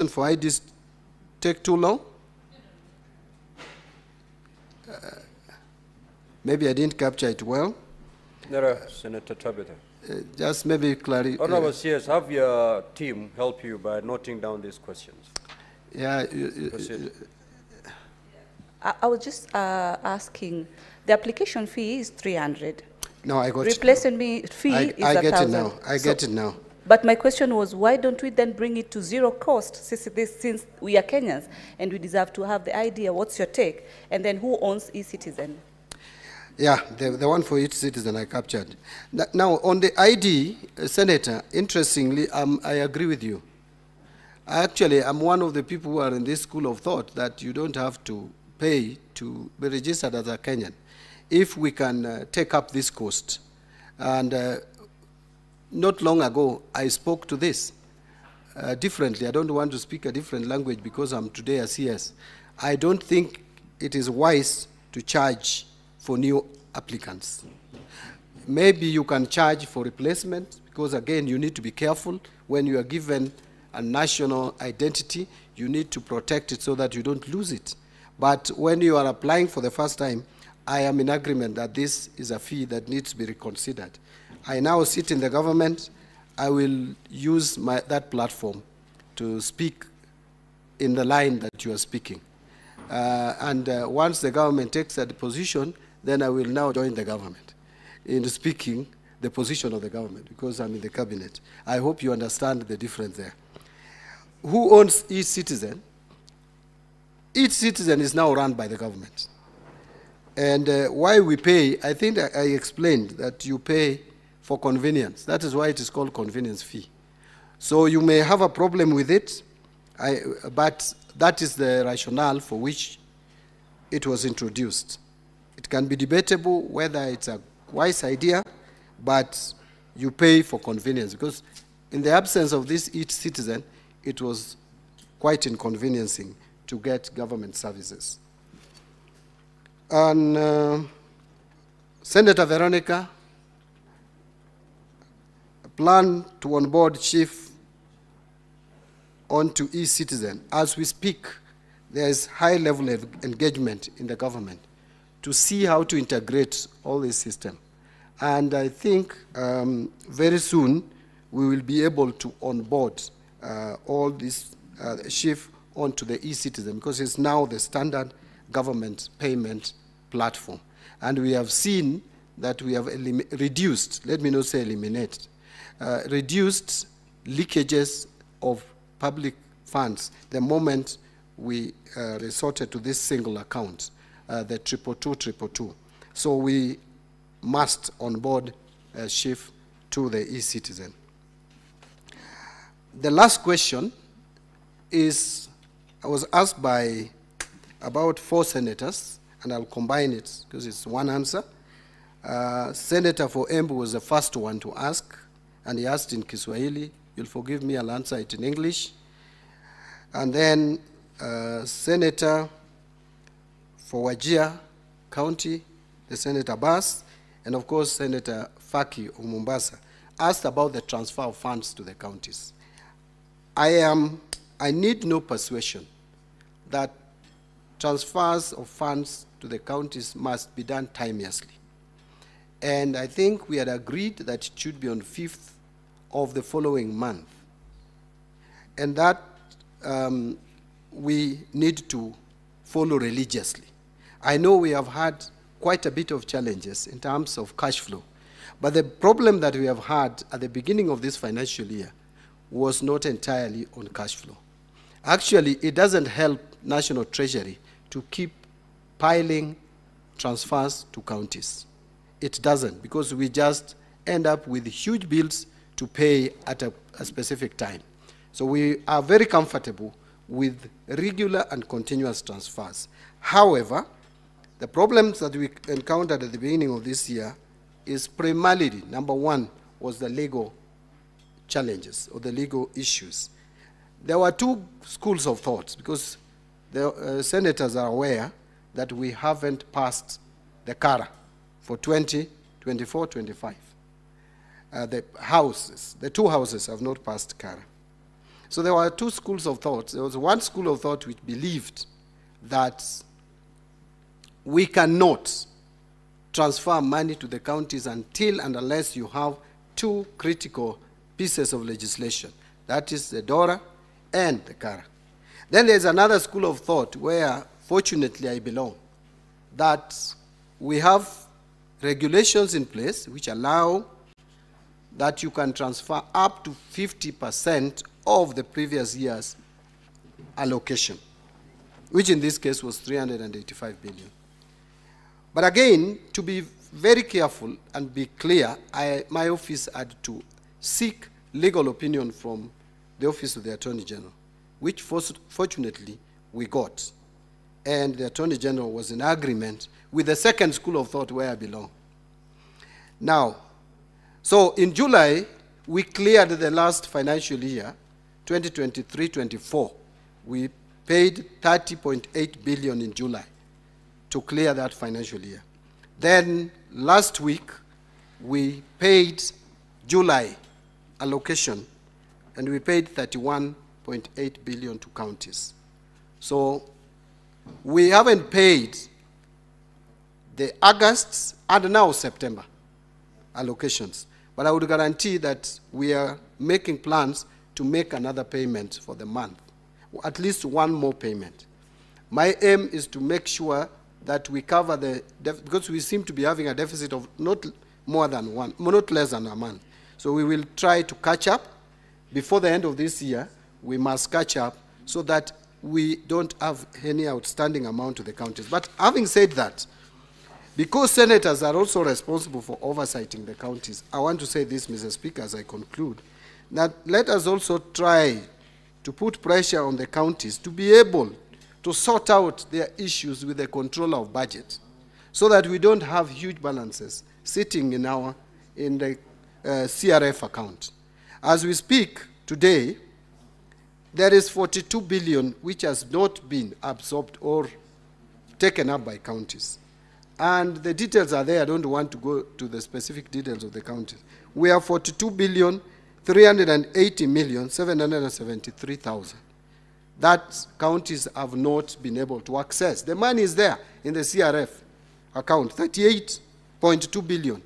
for IDs take too long? Maybe I didn't capture it well. No, Senator Tabitha. Just maybe clarify. Honorable CS, have your team help you by noting down these questions. Yeah. I was just asking, the application fee is 300. No, I got it. Replacement fee is 1,000. I get it now. I get it now. But my question was, why don't we then bring it to zero cost, since we are Kenyans and we deserve to have the idea? What's your take? And then who owns e-citizen? Yeah, the one for each citizen I captured. Now, on the ID, Senator, interestingly, I agree with you. Actually, I'm one of the people who are in this school of thought that you don't have to pay to be registered as a Kenyan if we can take up this cost. And not long ago, I spoke to this differently. I don't want to speak a different language because I'm today a CS. I don't think it is wise to charge for new applicants. Maybe you can charge for replacement because, again, you need to be careful. When you are given a national identity, you need to protect it so that you don't lose it. But when you are applying for the first time, I am in agreement that this is a fee that needs to be reconsidered. I now sit in the government. I will use that platform to speak in the line that you are speaking. Once the government takes that position, then I will now join the government in speaking the position of the government because I'm in the cabinet. I hope you understand the difference there. Who owns each citizen? Each citizen is now run by the government. And why we pay, I think I explained that you pay for convenience. That is why it is called convenience fee. So you may have a problem with it, but that is the rationale for which it was introduced. It can be debatable whether it's a wise idea, but you pay for convenience because in the absence of this each citizen, it was quite inconveniencing to get government services. And Senator Veronica, plan to onboard chief onto e-citizen. As we speak, there is high level of engagement in the government to see how to integrate all this system. And I think very soon we will be able to onboard all this shift onto the e-citizen because it's now the standard government payment platform. And we have seen that we have reduced, let me not say eliminated, reduced leakages of public funds the moment we resorted to this single account, the 22222. So we must onboard shift to the e-citizen. The last question is, I was asked by about 4 senators, and I'll combine it because it's one answer. Senator for Embu was the first one to ask, and he asked in Kiswahili. You'll forgive me, I'll answer it in English. And then Senator for Wajir County, the Senator Bass, and of course Senator Faki of Mombasa, asked about the transfer of funds to the counties. I need no persuasion that transfers of funds to the counties must be done timeously. And I think we had agreed that it should be on 5th of the following month. And that we need to follow religiously. I know we have had quite a bit of challenges in terms of cash flow, but the problem that we have had at the beginning of this financial year was not entirely on cash flow. Actually, it doesn't help National Treasury to keep piling transfers to counties. It doesn't, because we just end up with huge bills to pay at a specific time. So we are very comfortable with regular and continuous transfers. However, the problems that we encountered at the beginning of this year is primarily, number one, was the legal challenges or the legal issues. There were 2 schools of thought because the senators are aware that we haven't passed the CARA for 2024-25. The 2 houses have not passed CARA. So there were two schools of thought. There was one school of thought which believed that we cannot transfer money to the counties until and unless you have two critical pieces of legislation. That is the DORA and the CARA. Then there's another school of thought where, fortunately, I belong, that we have regulations in place which allow that you can transfer up to 50% of the previous year's allocation, which in this case was 385 billion. But again, to be very careful and be clear, my office had to seek legal opinion from the Office of the Attorney General, which fortunately we got. And the Attorney General was in agreement with the second school of thought where I belong. Now, so in July, we cleared the last financial year, 2023-24. We paid 30.8 billion in July to clear that financial year. Then last week, we paid July allocation, and we paid 31.8 billion to counties. So we haven't paid the August and now September allocations. But I would guarantee that we are making plans to make another payment for the month, at least one more payment. My aim is to make sure that we cover the, because we seem to be having a deficit of not less than a month. So we will try to catch up. Before the end of this year, we must catch up so that we don't have any outstanding amount to the counties. But having said that, because senators are also responsible for oversighting the counties, I want to say this, Mr. Speaker, as I conclude, that let us also try to put pressure on the counties to be able to sort out their issues with the controller of budget so that we don't have huge balances sitting in the CRF account. As we speak today, there is 42 billion which has not been absorbed or taken up by counties. And the details are there. I don't want to go to the specific details of the counties. We have 42 billion, 380 million, 773,000. That counties have not been able to access. The money is there in the CRF account, 38.2 billion.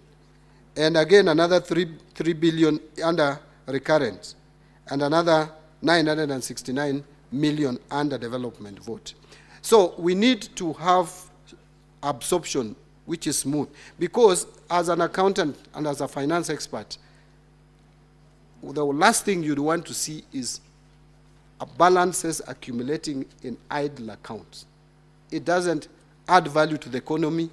And again, another 3 billion under recurrent, and another 969 million under development vote. So we need to have absorption which is smooth, because as an accountant and as a finance expert, the last thing you'd want to see is balances accumulating in idle accounts. It doesn't add value to the economy.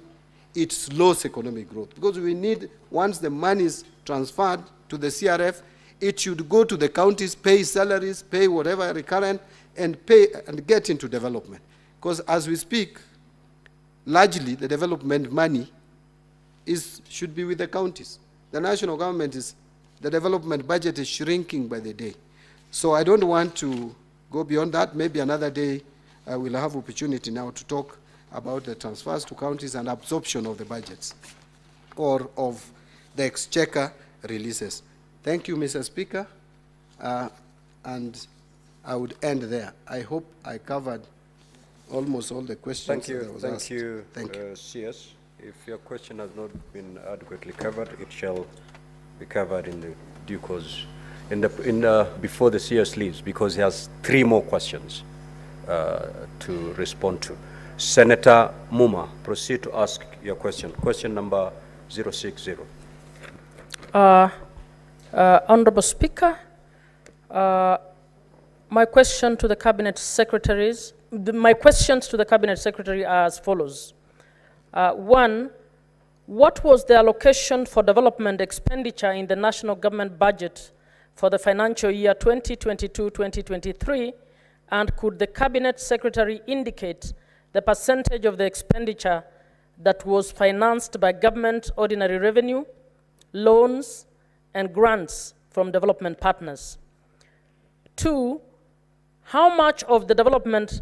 It slows economic growth, because we need, once the money is transferred to the CRF, it should go to the counties, pay salaries, pay whatever recurrent, and pay and get into development. Because as we speak, largely the development money should be with the counties. The national government the development budget is shrinking by the day. So I don't want to go beyond that. Maybe another day we'll have opportunity now to talk about the transfers to counties and absorption of the budgets or of the exchequer releases. Thank you, Mr. Speaker, and I would end there. I hope I covered almost all the questions. Thank you, CS. If your question has not been adequately covered, it shall be covered in the due course before the CS leaves, because he has 3 more questions to respond to. Senator Muma, proceed to ask your question. Question number 060. Honorable Speaker, my question to the Cabinet Secretaries, my questions to the Cabinet Secretary are as follows. 1, what was the allocation for development expenditure in the national government budget for the financial year 2022-2023, and could the Cabinet Secretary indicate the percentage of the expenditure that was financed by government ordinary revenue, loans, and grants from development partners? 2, how much of the development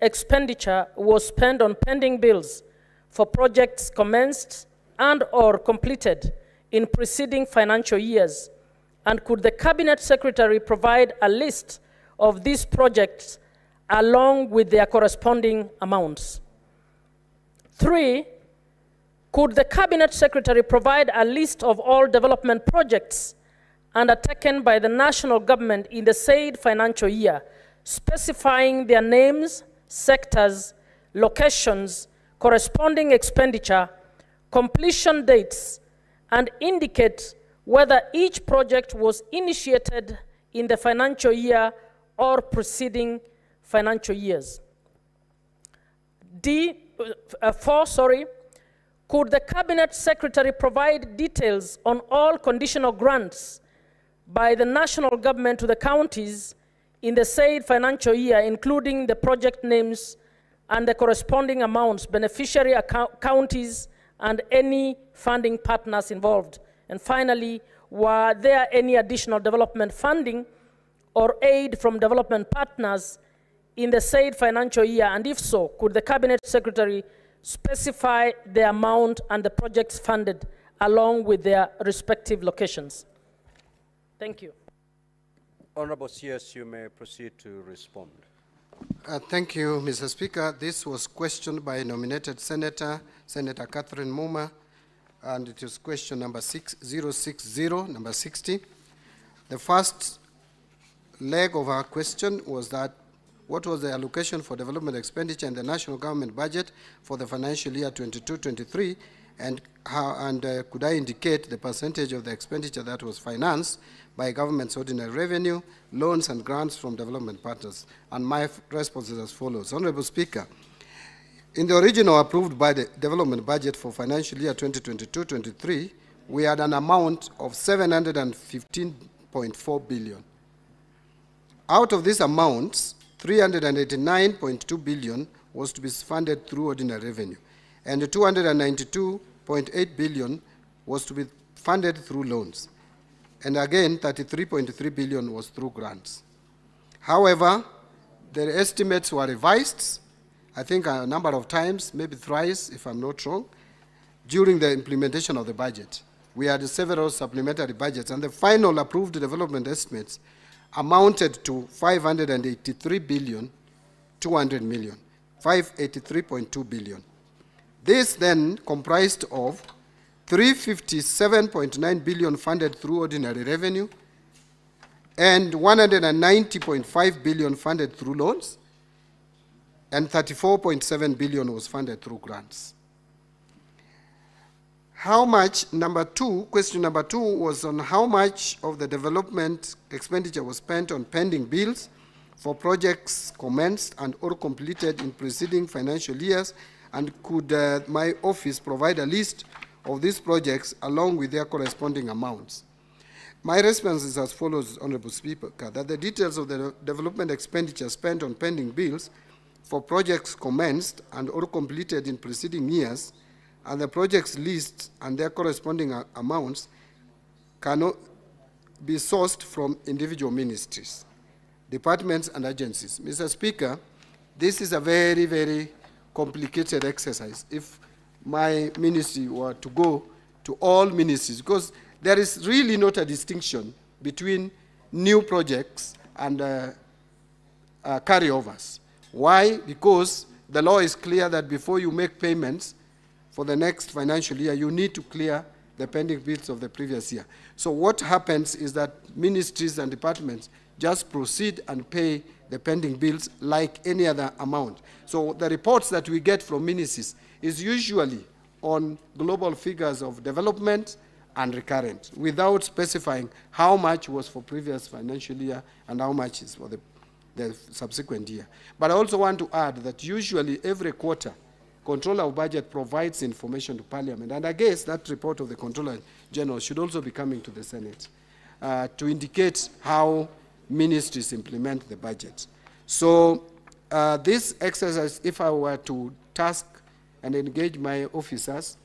expenditure was spent on pending bills for projects commenced and or completed in preceding financial years? And could the Cabinet Secretary provide a list of these projects along with their corresponding amounts? 3, could the Cabinet Secretary provide a list of all development projects undertaken by the national government in the said financial year, specifying their names, sectors, locations, corresponding expenditure, completion dates, and indicate whether each project was initiated in the financial year or preceding financial years? 4, could the Cabinet Secretary provide details on all conditional grants by the national government to the counties in the said financial year, including the project names and the corresponding amounts, beneficiary counties, and any funding partners involved? And finally, were there any additional development funding or aid from development partners in the said financial year? And if so, could the Cabinet Secretary specify the amount and the projects funded along with their respective locations? Thank you. Honorable CS, you may proceed to respond. Thank you, Mr. Speaker. This was questioned by nominated Senator Catherine Muma, and it is question number 6060, number 60. The first leg of our question was that what was the allocation for development expenditure in the national government budget for the financial year 22-23, and could I indicate the percentage of the expenditure that was financed by government's ordinary revenue, loans and grants from development partners? And my response is as follows. Honorable Speaker, in the original approved by the development budget for financial year 2022-23, we had an amount of 715.4 billion. Out of this amount, 389.2 billion was to be funded through ordinary revenue, and 292.8 billion was to be funded through loans. And again, 33.3 billion was through grants. However, the estimates were revised, I think a number of times, maybe thrice, if I'm not wrong, during the implementation of the budget. We had several supplementary budgets, and the final approved development estimates amounted to 583 billion, 200 million, 583.2 billion. This then comprised of 357.9 billion funded through ordinary revenue and 190.5 billion funded through loans, and 34.7 billion was funded through grants. How much, question number two was on how much of the development expenditure was spent on pending bills for projects commenced and or completed in preceding financial years, and could my office provide a list of these projects along with their corresponding amounts? My response is as follows, Honorable Speaker, that the details of the development expenditure spent on pending bills for projects commenced and or completed in preceding years, and the projects list and their corresponding amounts cannot be sourced from individual ministries, departments, and agencies. Mr. Speaker, this is a very, very complicated exercise if my ministry were to go to all ministries, because there is really not a distinction between new projects and carryovers. Why? Because the law is clear that before you make payments for the next financial year, you need to clear the pending bills of the previous year. So what happens is that ministries and departments just proceed and pay the pending bills like any other amount. So the reports that we get from ministries is usually on global figures of development and recurrent, without specifying how much was for previous financial year and how much is for the subsequent year. But I also want to add that usually every quarter, Controller of Budget provides information to Parliament, and I guess that report of the Controller General should also be coming to the Senate to indicate how ministries implement the budget. So this exercise, if I were to task and engage my officers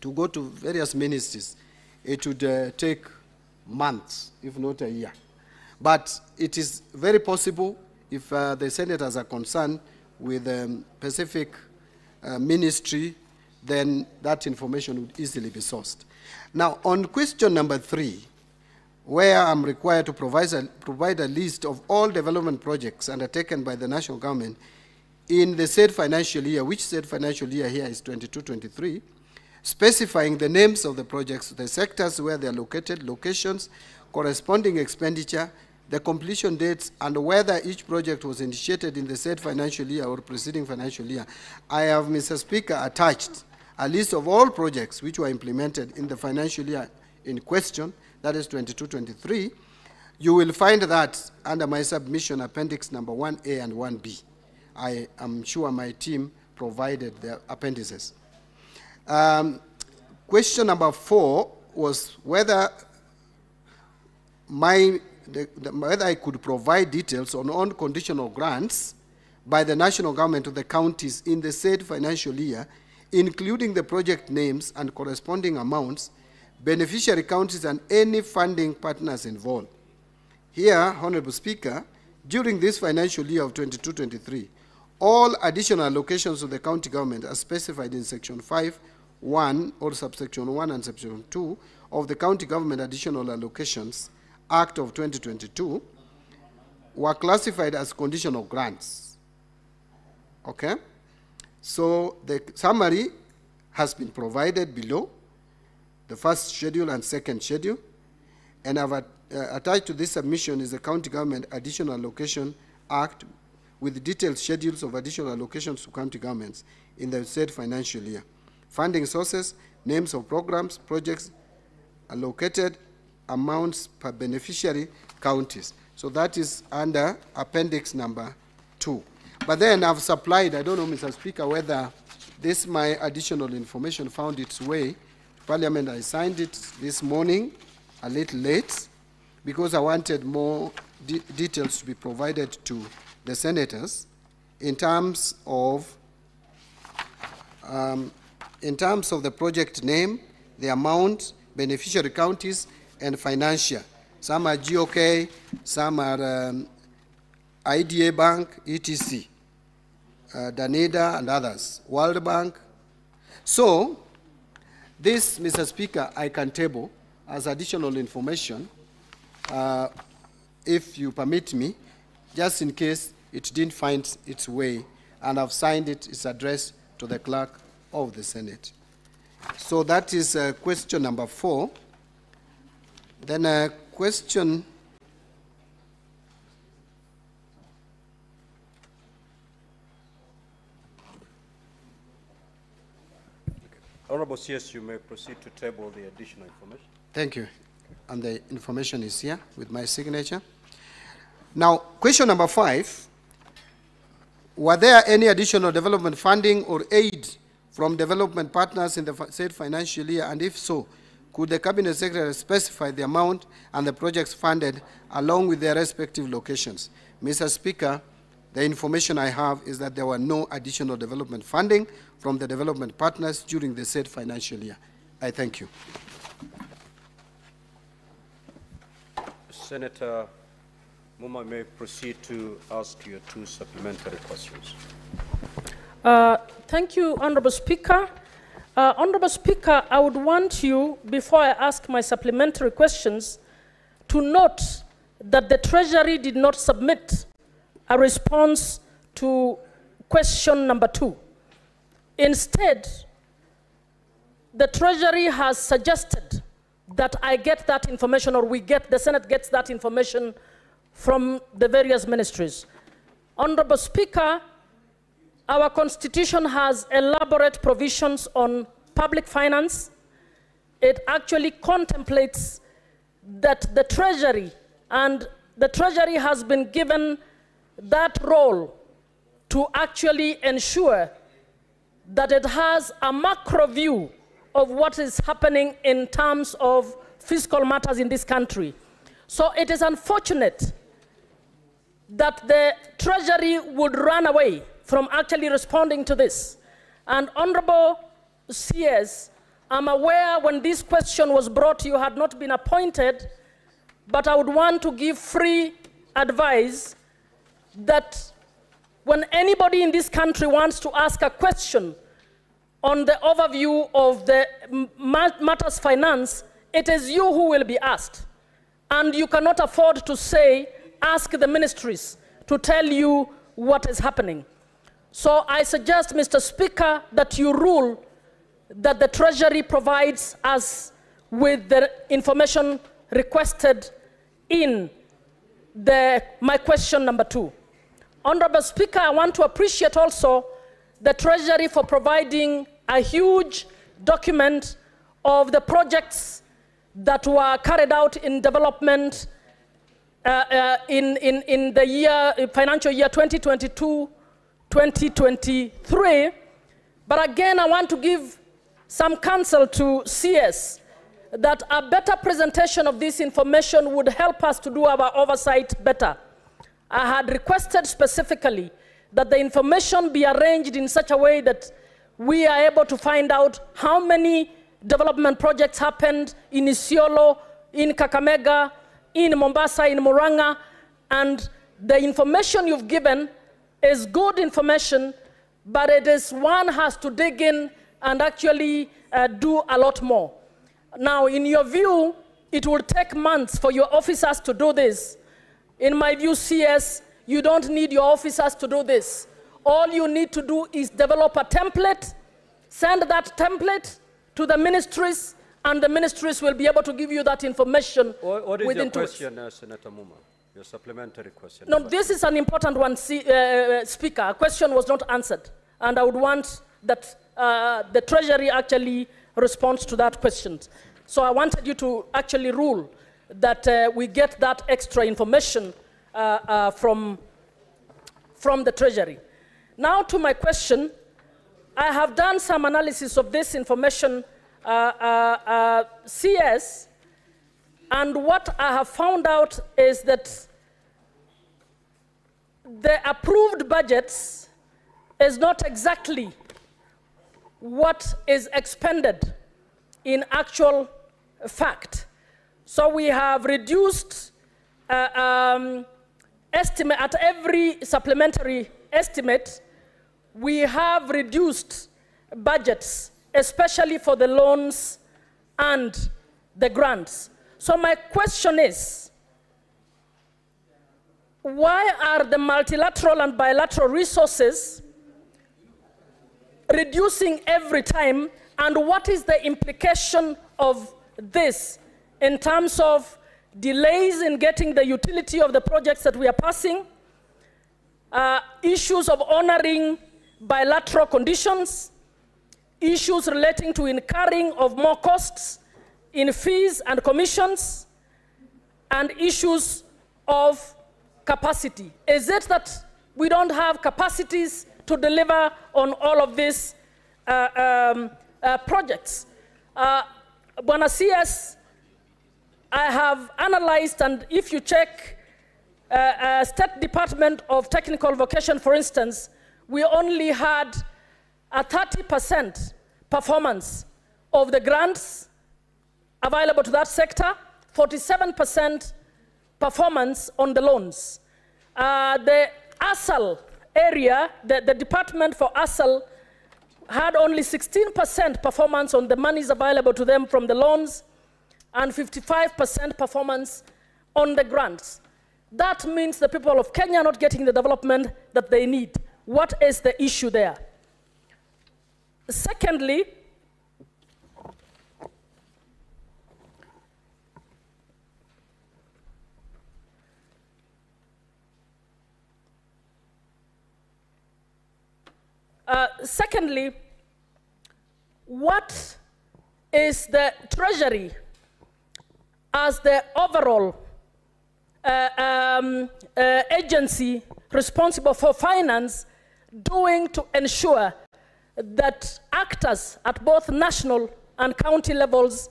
to go to various ministries, it would take months, if not a year. But it is very possible, if the senators are concerned with specific ministry, then that information would easily be sourced. Now, on question number 3, where I'm required to provide a list of all development projects undertaken by the national government in the said financial year, which said financial year here is 22-23, specifying the names of the projects, the sectors where they are located, locations, corresponding expenditure, the completion dates, and whether each project was initiated in the said financial year or preceding financial year. I have, Mr. Speaker, attached a list of all projects which were implemented in the financial year in question, that is 22-23. You will find that under my submission, appendix number 1A and 1B. I am sure my team provided the appendices. Question number 4 was whether whether I could provide details on unconditional grants by the national government to the counties in the said financial year, including the project names and corresponding amounts, beneficiary counties, and any funding partners involved. Here, Honorable Speaker, during this financial year of 22-23, all additional allocations to the county government as specified in Section 5(1) or subsection 1 and subsection 2 of the County Government Additional Allocations Act of 2022 were classified as conditional grants. Okay? So the summary has been provided below, the first schedule and second schedule, and I've attached to this submission is the County Government Additional Allocation Act with detailed schedules of additional allocations to county governments in the said financial year. Funding sources, names of programs, projects allocated, amounts per beneficiary, counties. So that is under appendix number 2. But then I've supplied, I don't know, Mr. Speaker, whether this my additional information found its way to Parliament. I signed it this morning, a little late, because I wanted more details to be provided to the senators in terms of the project name, the amount, beneficiary counties, and financial. Some are GOK, some are IDA Bank, ETC, Danida, and others, World Bank. So, this, Mr. Speaker, I can table as additional information, if you permit me, just in case it didn't find its way, and I've signed it, it's addressed to the clerk of the Senate. So that is question number 4. Then question Honorable CS, you may proceed to table the additional information. Thank you. And the information is here with my signature. Now, question number 5, were there any additional development funding or aid from development partners in the said financial year, and if so, could the Cabinet Secretary specify the amount and the projects funded along with their respective locations? Mr. Speaker, the information I have is that there were no additional development funding from the development partners during the said financial year. I thank you. Senator Muma may proceed to ask your 2 supplementary questions. Thank you, Honorable Speaker. Honorable Speaker, I would want you, before I ask my supplementary questions, to note that the Treasury did not submit a response to question number 2. Instead, the Treasury has suggested that I get that information, or the Senate gets that information from the various ministries. Honorable Speaker, our Constitution has elaborate provisions on public finance. It actually contemplates that the Treasury, and the Treasury has been given that role to actually ensure that it has a macro view of what is happening in terms of fiscal matters in this country. So it is unfortunate that the Treasury would run away from actually responding to this. And Honorable CS, I'm aware when this question was brought, you had not been appointed, but I would want to give free advice that when anybody in this country wants to ask a question on the overview of the matters finance, it is you who will be asked. and you cannot afford to say, ask the ministries to tell you what is happening. So I suggest, Mr. Speaker, that you rule that the Treasury provides us with the information requested in my question number 2. Honorable Speaker, I want to appreciate also the Treasury for providing a huge document of the projects that were carried out in development in the financial year 2022-2023. But again, I want to give some counsel to CS that a better presentation of this information would help us to do our oversight better. I had requested specifically that the information be arranged in such a way that we are able to find out how many development projects happened in Isiolo, in Kakamega, in Mombasa, in Murang'a, and the information you've given is good information, but it is one has to dig in and actually do a lot more. Now, in your view, it will take months for your officers to do this. In my view, CS, you don't need your officers to do this. All you need to do is develop a template, send that template to the ministries, and the ministries will be able to give you that information what is within your 2 weeks. question, Senator Muma? Your supplementary question. No, this is an important one, Speaker. A question was not answered, and I would want that the Treasury actually responds to that question. So I wanted you to actually rule that we get that extra information from the Treasury. Now to my question, I have done some analysis of this information, CS, and what I have found out is that the approved budgets is not exactly what is expended in actual fact. So we have reduced estimate at every supplementary estimate. We have reduced budgets, especially for the loans and the grants. So my question is, why are the multilateral and bilateral resources reducing every time, and what is the implication of this in terms of delays in getting the utility of the projects that we are passing, issues of honoring bilateral conditions, issues relating to incurring of more costs in fees and commissions, and issues of capacity? Is it that we don't have capacities to deliver on all of these projects? Bwana CS, I have analyzed, and if you check State Department of Technical Vocation, for instance, we only had a 30% performance of the grants available to that sector, 47% performance on the loans. The ASAL area, the Department for ASAL, had only 16% performance on the monies available to them from the loans and 55% performance on the grants. That means the people of Kenya are not getting the development that they need. What is the issue there? Secondly, what is the Treasury as the overall agency responsible for finance doing to ensure that actors at both national and county levels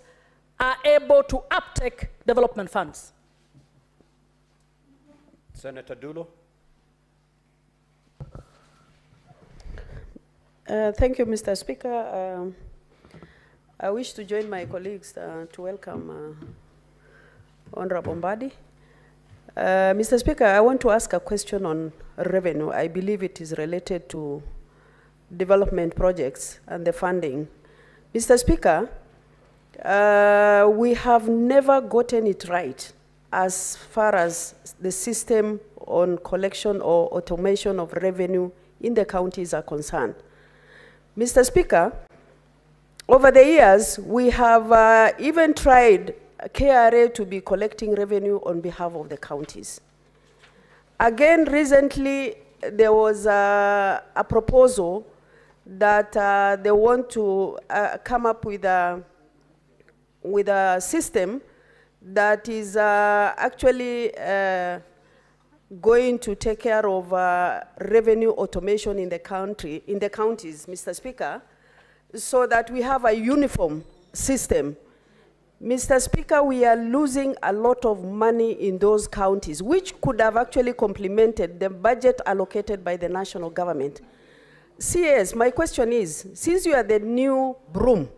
are able to uptake development funds? Senator Dulo. Thank you, Mr. Speaker. I wish to join my colleagues to welcome Honorable Mbadi. Mr. Speaker, I want to ask a question on revenue. I believe it is related to development projects and the funding. Mr. Speaker, we have never gotten it right as far as the system on collection or automation of revenue in the counties are concerned. Mr. Speaker, over the years, we have even tried KRA to be collecting revenue on behalf of the counties. Again, recently, there was a proposal that they want to come up with a system that is actually going to take care of revenue automation in the counties, Mr. Speaker, so that we have a uniform system. Mr. Speaker, we are losing a lot of money in those counties, which could have actually complemented the budget allocated by the national government. CS, my question is, since you are the new broom,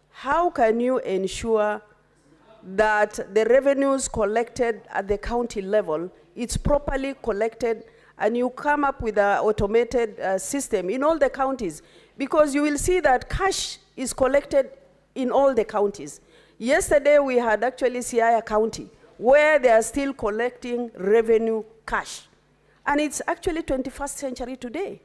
how can you ensure that the revenues collected at the county level, it's properly collected, and you come up with an automated system in all the counties? Because you will see that cash is collected in all the counties. Yesterday, we had actually Siaya County, where they are still collecting revenue cash. And it's actually 21st century today.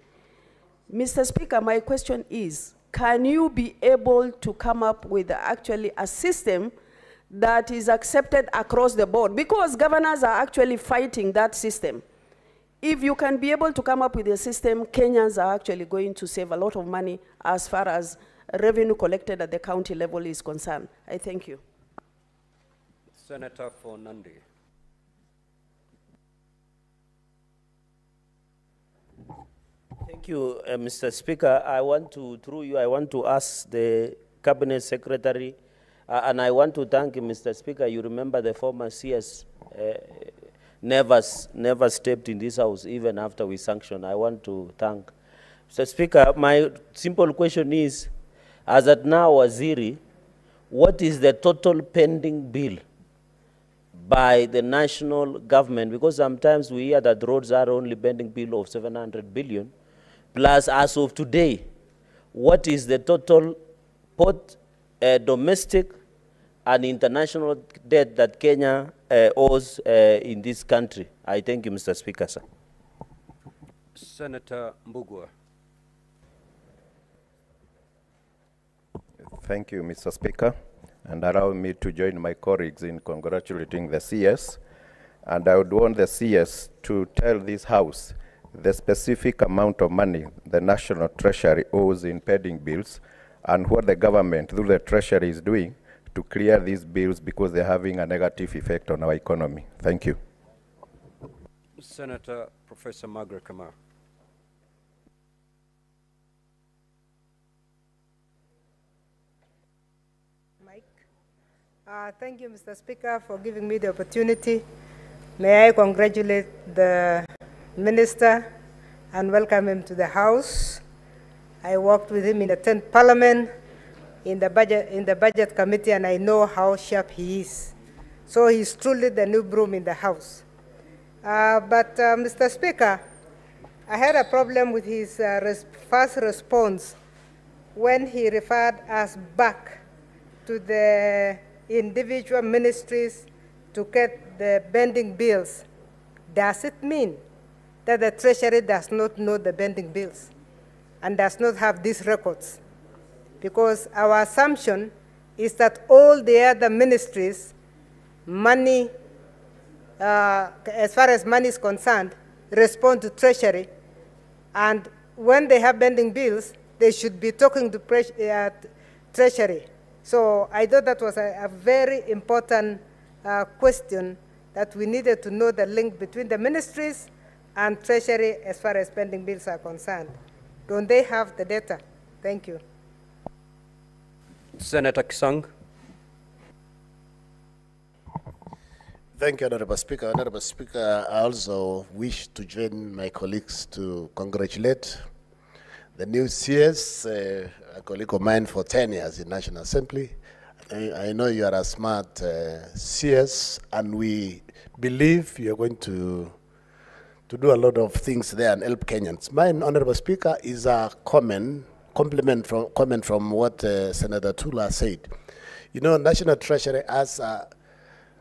Mr. Speaker, my question is, can you be able to come up with actually a system that is accepted across the board? Because governors are actually fighting that system. If you can be able to come up with a system, Kenyans are actually going to save a lot of money as far as revenue collected at the county level is concerned. I thank you. Senator for Nandi. Thank you, Mr. Speaker. Through you, I want to ask the Cabinet Secretary, and I want to thank him, Mr. Speaker. You remember the former CS never stepped in this house even after we sanctioned. I want to thank Mr. Speaker. My simple question is, as at now, Waziri, what is the total pending bill by the national government? Because sometimes we hear that roads are only pending bill of 700 billion. Plus, as of today, what is the total both domestic and international debt that Kenya owes in this country? I thank you, Mr. Speaker, sir. Senator Mbugua. Thank you, Mr. Speaker, and allow me to join my colleagues in congratulating the CS. And I would want the CS to tell this House the specific amount of money the National Treasury owes in pending bills and what the government through the Treasury is doing to clear these bills because they're having a negative effect on our economy. Thank you. Senator Professor Margaret Kamau. Thank you, Mr. Speaker, for giving me the opportunity. May I congratulate the Minister and welcome him to the House. I worked with him in the 10th Parliament, in the Budget Committee, and I know how sharp he is. So he's truly the new broom in the House. Mr. Speaker, I had a problem with his first response when he referred us back to the individual ministries to get the pending bills. Does it mean that the Treasury does not know the pending bills and does not have these records? Because our assumption is that all the other ministries, money, as far as money is concerned, respond to Treasury, and when they have pending bills, they should be talking to Treasury. So I thought that was a very important question, that we needed to know the link between the ministries and Treasury as far as pending bills are concerned. Don't they have the data? Thank you. Senator Kisang. Thank you, Honorable Speaker. Honorable Speaker, I also wish to join my colleagues to congratulate the new CS, a colleague of mine for 10 years in National Assembly. I know you are a smart CS, and we believe you are going to do a lot of things there and help Kenyans. Mine, Honorable Speaker, is a comment from what Senator Tula said. You know, National Treasury has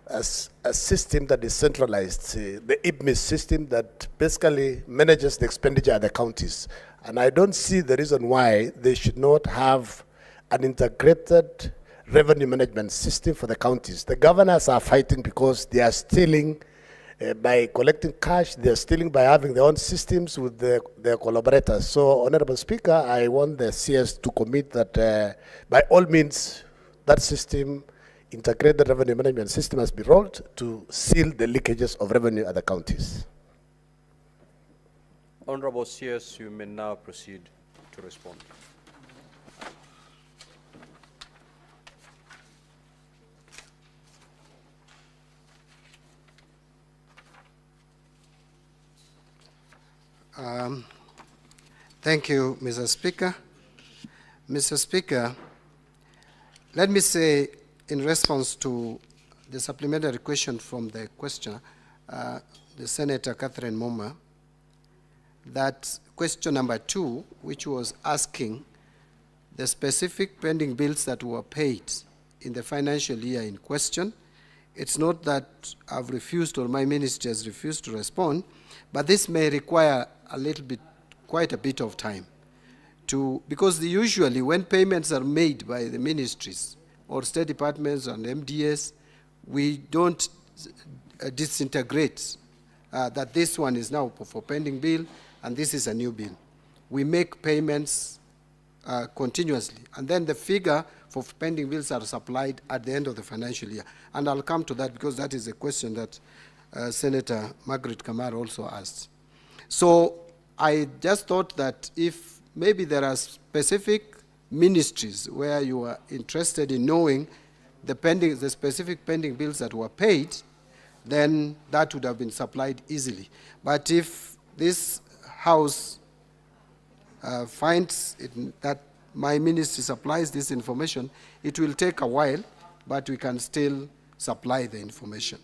as a system that is centralized, the IPMIS system that basically manages the expenditure at the counties. And I don't see the reason why they should not have an integrated revenue management system for the counties. The governors are fighting because they are stealing by collecting cash, they are stealing by having their own systems with their collaborators. So, Honorable Speaker, I want the CS to commit that by all means, that system, integrated revenue management system, has been rolled to seal the leakages of revenue at the counties. Honorable CS, you may now proceed to respond. Thank you, Mr. Speaker. Mr. Speaker, let me say in response to the supplementary question from the questioner, the Senator Catherine Moma, that question number 2, which was asking the specific pending bills that were paid in the financial year in question. It's not that I've refused or my ministry has refused to respond, but this may require a little bit, quite a bit of time because usually when payments are made by the ministries or state departments and MDS, we don't disintegrate that this one is now for pending bill and this is a new bill. We make payments continuously, and then the figure for pending bills are supplied at the end of the financial year. And I'll come to that because that is a question that Senator Margaret Kamar also asked. So I just thought that if maybe there are specific ministries where you are interested in knowing the specific pending bills that were paid, then that would have been supplied easily. But if this House finds that my ministry supplies this information, it will take a while, but we can still supply the information.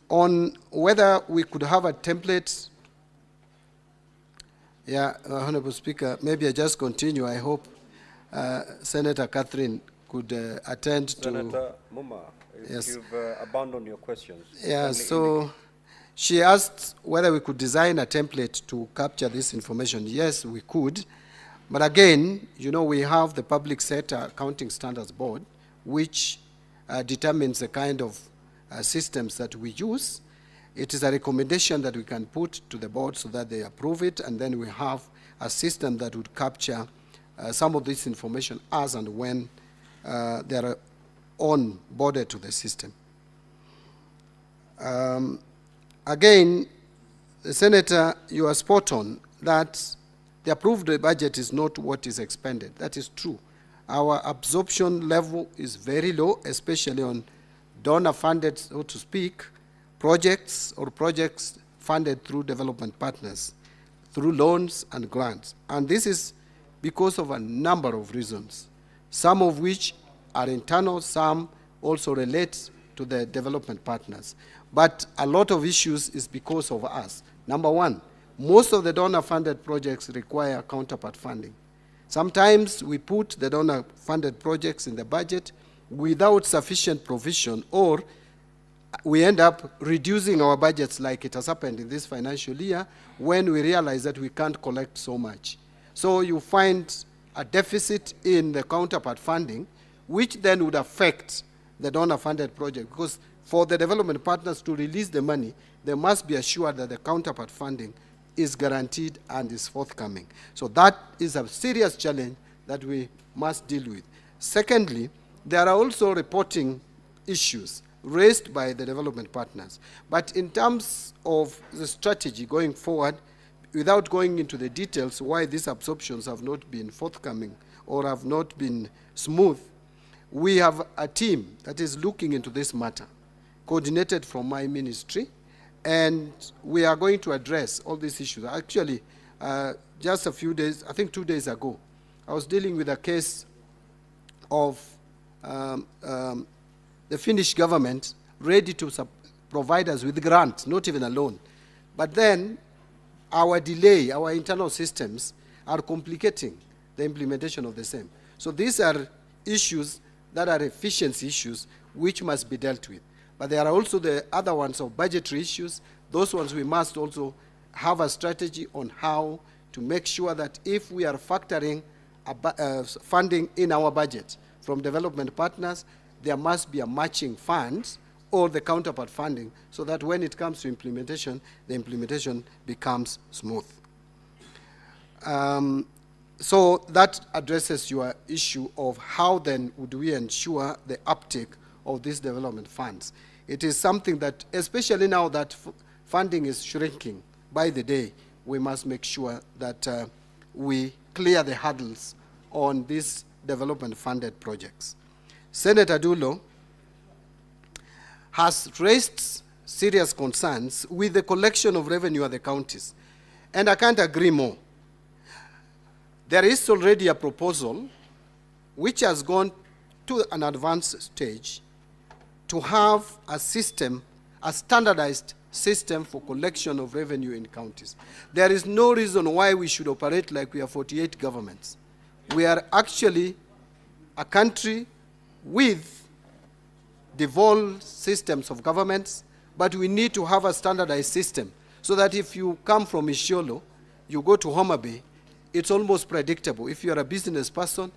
On whether we could have a template, yeah, Honorable Speaker, maybe I just continue. I hope Senator Catherine could attend to... Senator Muma, if yes. you've abandoned your questions. Yeah, so she asked whether we could design a template to capture this information. Yes, we could. But again, you know, we have the Public Sector Accounting Standards Board, which determines the kind of systems that we use. It is a recommendation that we can put to the board so that they approve it, and then we have a system that would capture some of this information as and when they are onboarded to the system. Again, Senator, you are spot on that the approved budget is not what is expended. That is true. Our absorption level is very low, especially on donor-funded, so to speak, projects or projects funded through development partners, through loans and grants. And this is because of a number of reasons, some of which are internal, some also relate to the development partners. But a lot of issues is because of us. Number one, most of the donor-funded projects require counterpart funding. Sometimes we put the donor-funded projects in the budget without sufficient provision, or we end up reducing our budgets like it has happened in this financial year when we realize that we can't collect so much. So you find a deficit in the counterpart funding, which then would affect the donor-funded project, because for the development partners to release the money, they must be assured that the counterpart funding is guaranteed and is forthcoming. So that is a serious challenge that we must deal with. Secondly, there are also reporting issues raised by the development partners. But in terms of the strategy going forward, without going into the details why these absorptions have not been forthcoming or have not been smooth, we have a team that is looking into this matter, coordinated from my ministry, and we are going to address all these issues. Actually, just a few days, I think 2 days ago, I was dealing with a case of the Finnish government ready to provide us with grants, not even a loan. But then our delay, our internal systems are complicating the implementation of the same. So these are issues that are efficiency issues which must be dealt with. But there are also the other ones of budgetary issues. Those ones we must also have a strategy on how to make sure that if we are factoring funding in our budget from development partners, there must be a matching funds or the counterpart funding so that when it comes to implementation, the implementation becomes smooth. So that addresses your issue of how then would we ensure the uptake of these development funds. It is something that, especially now that funding is shrinking by the day, we must make sure that we clear the hurdles on these development funded projects. Senator Dulo has raised serious concerns with the collection of revenue at the counties, and I can't agree more. There is already a proposal which has gone to an advanced stage to have a system, a standardized system for collection of revenue in counties. There is no reason why we should operate like we are 48 governments. We are actually a country with devolved systems of governments, but we need to have a standardized system so that if you come from Isiolo, you go to Homa Bay, it's almost predictable. If you're a business person,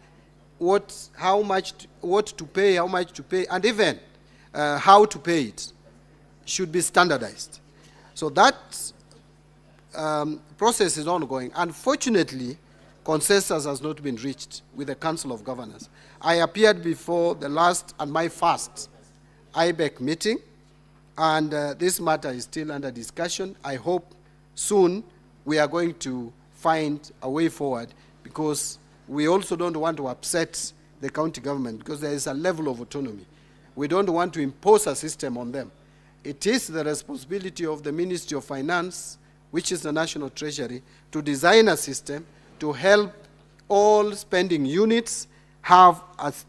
what to pay, how much to pay, and even how to pay it should be standardized. So that process is ongoing. Unfortunately, consensus has not been reached with the Council of Governors. I appeared before the last and my first IBEC meeting, and this matter is still under discussion. I hope soon we are going to find a way forward, because we also don't want to upset the county government, because there is a level of autonomy. We don't want to impose a system on them. It is the responsibility of the Ministry of Finance, which is the National Treasury, to design a system to help all spending units have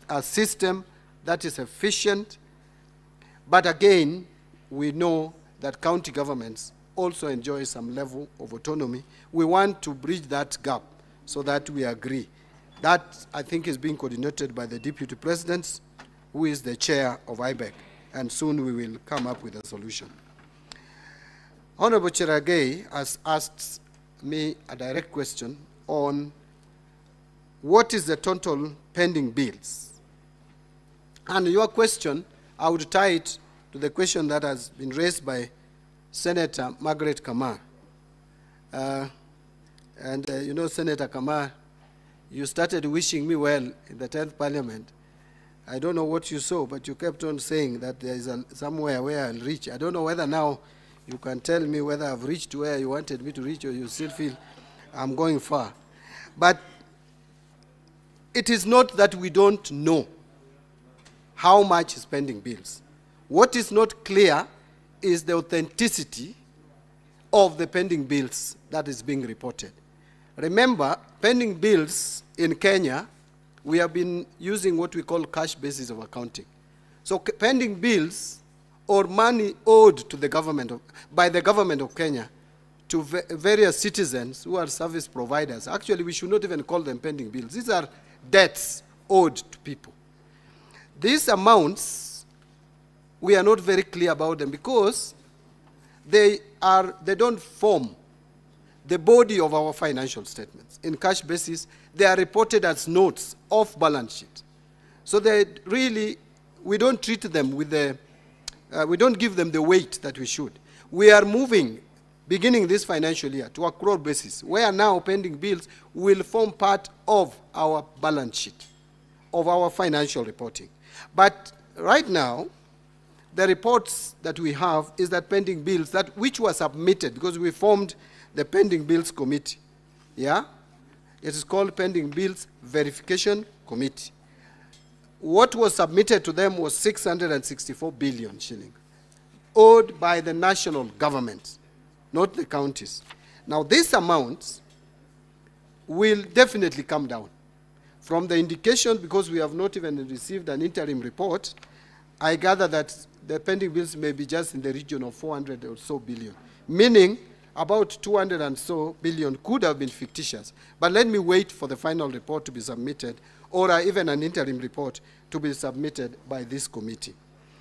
a system that is efficient. But again, we know that county governments also enjoy some level of autonomy. We want to bridge that gap so that we agree. That, I think, is being coordinated by the Deputy President, who is the chair of IBEC, and soon we will come up with a solution. Honorable Cheragay has asked me a direct question on what is the total pending bills. And your question, I would tie it to the question that has been raised by Senator Margaret Kamar. You know, Senator Kamar, you started wishing me well in the 10th Parliament. I don't know what you saw, but you kept on saying that there is somewhere where I'll reach. I don't know whether now you can tell me whether I've reached where you wanted me to reach, or you still feel I'm going far. But it is not that we don't know how much is pending bills. What is not clear is the authenticity of the pending bills that is being reported. Remember, pending bills in Kenya, we have been using what we call cash basis of accounting. So pending bills or money owed to the government by the government of Kenya to various citizens who are service providers. Actually, we should not even call them pending bills. These are debts owed to people. These amounts, we are not very clear about them because they don't form the body of our financial statements. In cash basis, they are reported as notes off balance sheet. So they really, we don't treat them with the, we don't give them the weight that we should. We are moving, beginning this financial year, to accrual basis, where now pending bills will form part of our balance sheet, of our financial reporting. But right now, the reports that we have is that pending bills that which were submitted, because we formed the pending bills committee. Yeah? It is called pending bills verification committee. What was submitted to them was 664 billion shillings, owed by the national government, not the counties. Now, these amounts will definitely come down. From the indication, because we have not even received an interim report, I gather that the pending bills may be just in the region of 400 or so billion, meaning about 200 and so billion could have been fictitious. But let me wait for the final report to be submitted, or even an interim report to be submitted by this committee.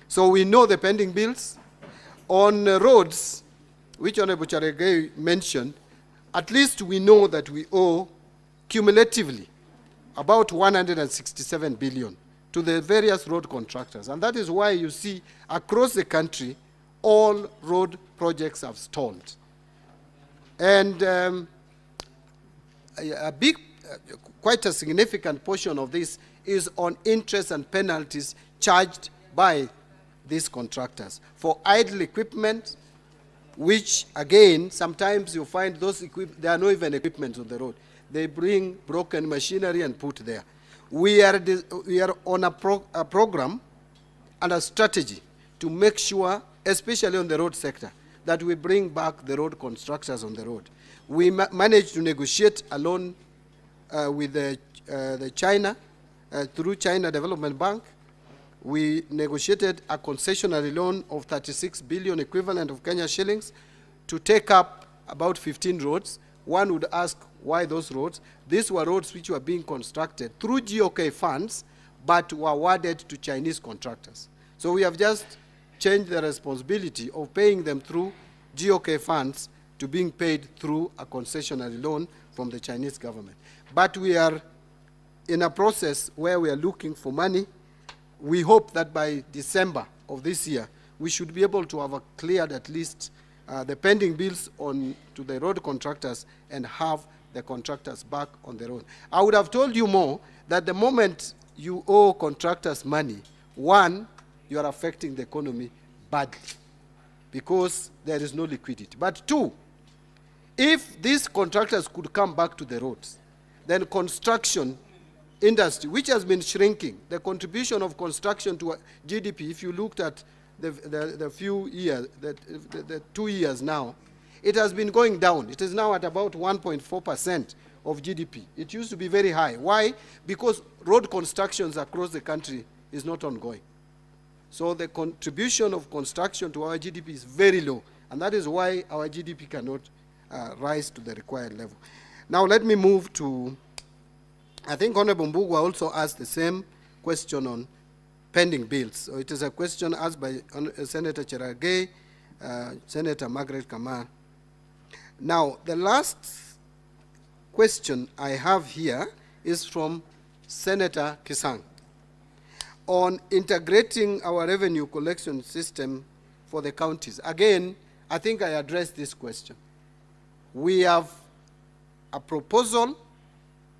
So we know the pending bills. On roads, which Honorable Charege mentioned, at least we know that we owe cumulatively about 167 billion to the various road contractors. And that is why you see across the country, all road projects have stalled. And quite a significant portion of this is on interest and penalties charged by these contractors for idle equipment, which again, sometimes you find those there are no even equipment on the road. They bring broken machinery and put there. We are on a program and a strategy to make sure, especially on the road sector, that we bring back the road constructors on the road. We managed to negotiate a loan with the China, through China Development Bank. We negotiated a concessionary loan of 36 billion equivalent of Kenya shillings to take up about 15 roads. One would ask, why those roads? These were roads which were being constructed through GOK funds, but were awarded to Chinese contractors. So we have just changed the responsibility of paying them through GOK funds to being paid through a concessionary loan from the Chinese government. But we are in a process where we are looking for money. We hope that by December of this year, we should be able to have cleared at least the pending bills on to the road contractors and have the contractors back on the road. I would have told you more that the moment you owe contractors money, one, you are affecting the economy badly because there is no liquidity. But two, if these contractors could come back to the roads, then construction industry, which has been shrinking, the contribution of construction to GDP, if you looked at the few years, the 2 years now, it has been going down. It is now at about 1.4% of GDP. It used to be very high. Why? Because road constructions across the country is not ongoing. So the contribution of construction to our GDP is very low, and that is why our GDP cannot rise to the required level. Now let me move to, I think Honorable Mbugua also asked the same question on pending bills. So it is a question asked by Senator Cherargei, Senator Margaret Kamar. Now, the last question I have here is from Senator Kisang on integrating our revenue collection system for the counties. Again, I think I addressed this question. We have a proposal,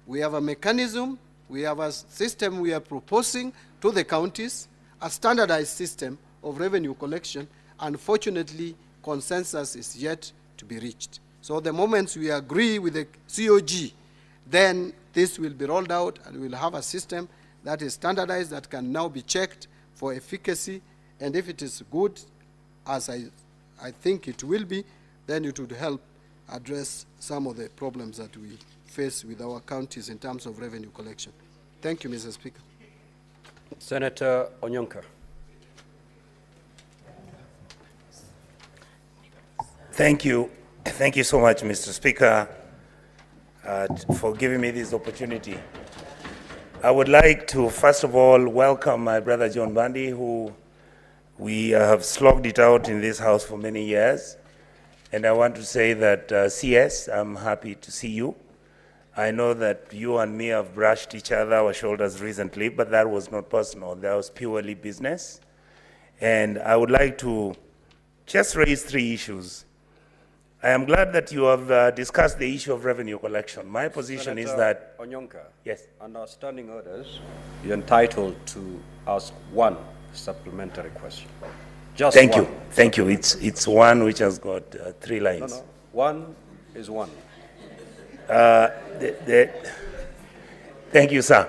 we have a mechanism, we have a system we are proposing to the counties, a standardized system of revenue collection. Unfortunately, consensus is yet to be reached. So the moment we agree with the COG, then this will be rolled out and we'll have a system that is standardized, that can now be checked for efficacy. And if it is good, as I think it will be, then it would help address some of the problems that we face with our counties in terms of revenue collection. Thank you, Mr. Speaker. Senator Onyonka. Thank you. Thank you so much, Mr. Speaker, for giving me this opportunity. I would like to, first of all, welcome my brother John Mbadi, who we have slogged it out in this house for many years. And I want to say that, CS, I'm happy to see you. I know that you and me have brushed each other our shoulders recently, but that was not personal. That was purely business. And I would like to just raise 3 issues. I am glad that you have discussed the issue of revenue collection. My position is that... Onyonka, yes. Under standing orders, you're entitled to ask 1 supplementary question. Just Thank one. you. Thank you. It's one which has got 3 lines. No, no. 1 is 1. Thank you, sir.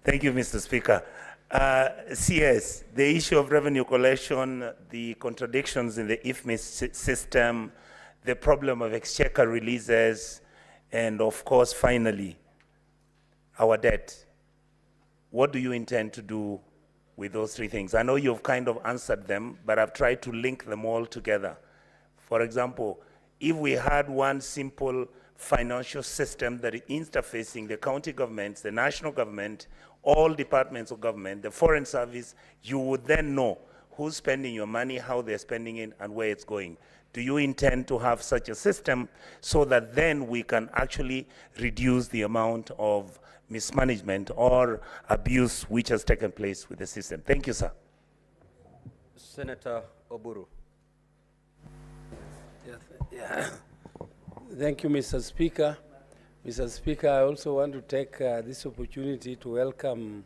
Thank you, Mr. Speaker. CS, the issue of revenue collection, the contradictions in the IFMIS system, the problem of exchequer releases, and of course, finally, our debt. What do you intend to do with those 3 things? I know you've kind of answered them, but I've tried to link them all together. For example, if we had one simple financial system that is interfacing the county governments, the national government, all departments of government, the Foreign Service, you would then know who's spending your money, how they're spending it, and where it's going. Do you intend to have such a system so that then we can actually reduce the amount of mismanagement or abuse which has taken place with the system? Thank you, sir. Senator Oburu. Thank you, Mr. Speaker. Mr. Speaker, I also want to take this opportunity to welcome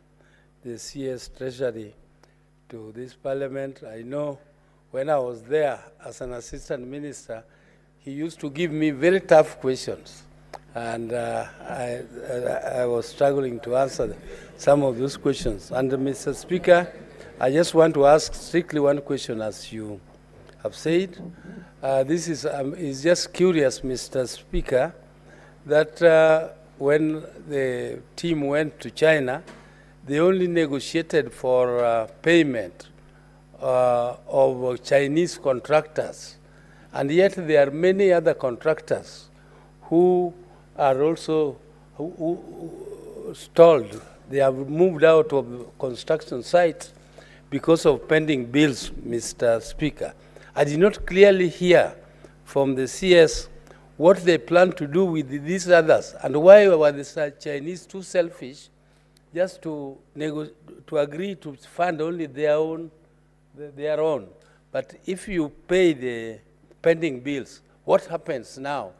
the CS Treasury to this parliament. I know when I was there as an assistant minister, he used to give me very tough questions. And I was struggling to answer some of those questions. And Mr. Speaker, I just want to ask strictly one question, as you have said. This is just curious, Mr. Speaker, that when the team went to China, they only negotiated for payment of Chinese contractors. And yet there are many other contractors who are also stalled. They have moved out of construction sites because of pending bills, Mr. Speaker. I did not clearly hear from the CS what they plan to do with these others, and why were the Chinese too selfish just to agree to fund only their own. But if you pay the pending bills, what happens now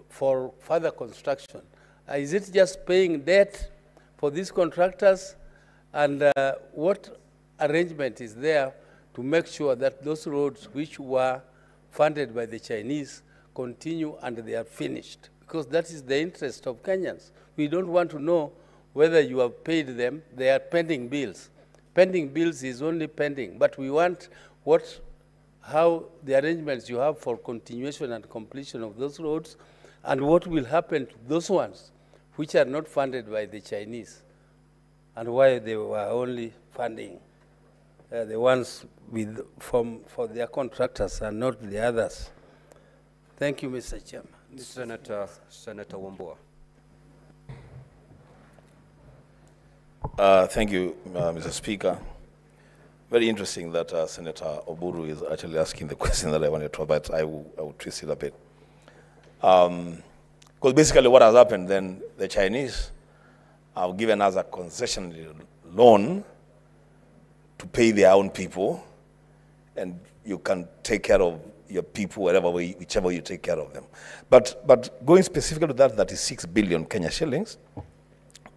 for further construction? Is it just paying debt for these contractors? And what arrangement is there to make sure that those roads which were funded by the Chinese continue and they are finished? Because that is the interest of Kenyans. We don't want to know whether you have paid them. They are pending bills. Pending bills is only pending, but we want how the arrangements you have for continuation and completion of those roads, and what will happen to those ones which are not funded by the Chinese, and why they were only funding the ones for their contractors and not the others. Thank you, Mr. Chairman. Senator Wambua. Thank you, Mr. Speaker. Very interesting that Senator Oburu is actually asking the question that I wanted to, but I will twist it a bit. Because basically what has happened then, the Chinese have given us a concession loan to pay their own people, and you can take care of your people whichever way you take care of them. But going specifically to that 36 billion Kenya shillings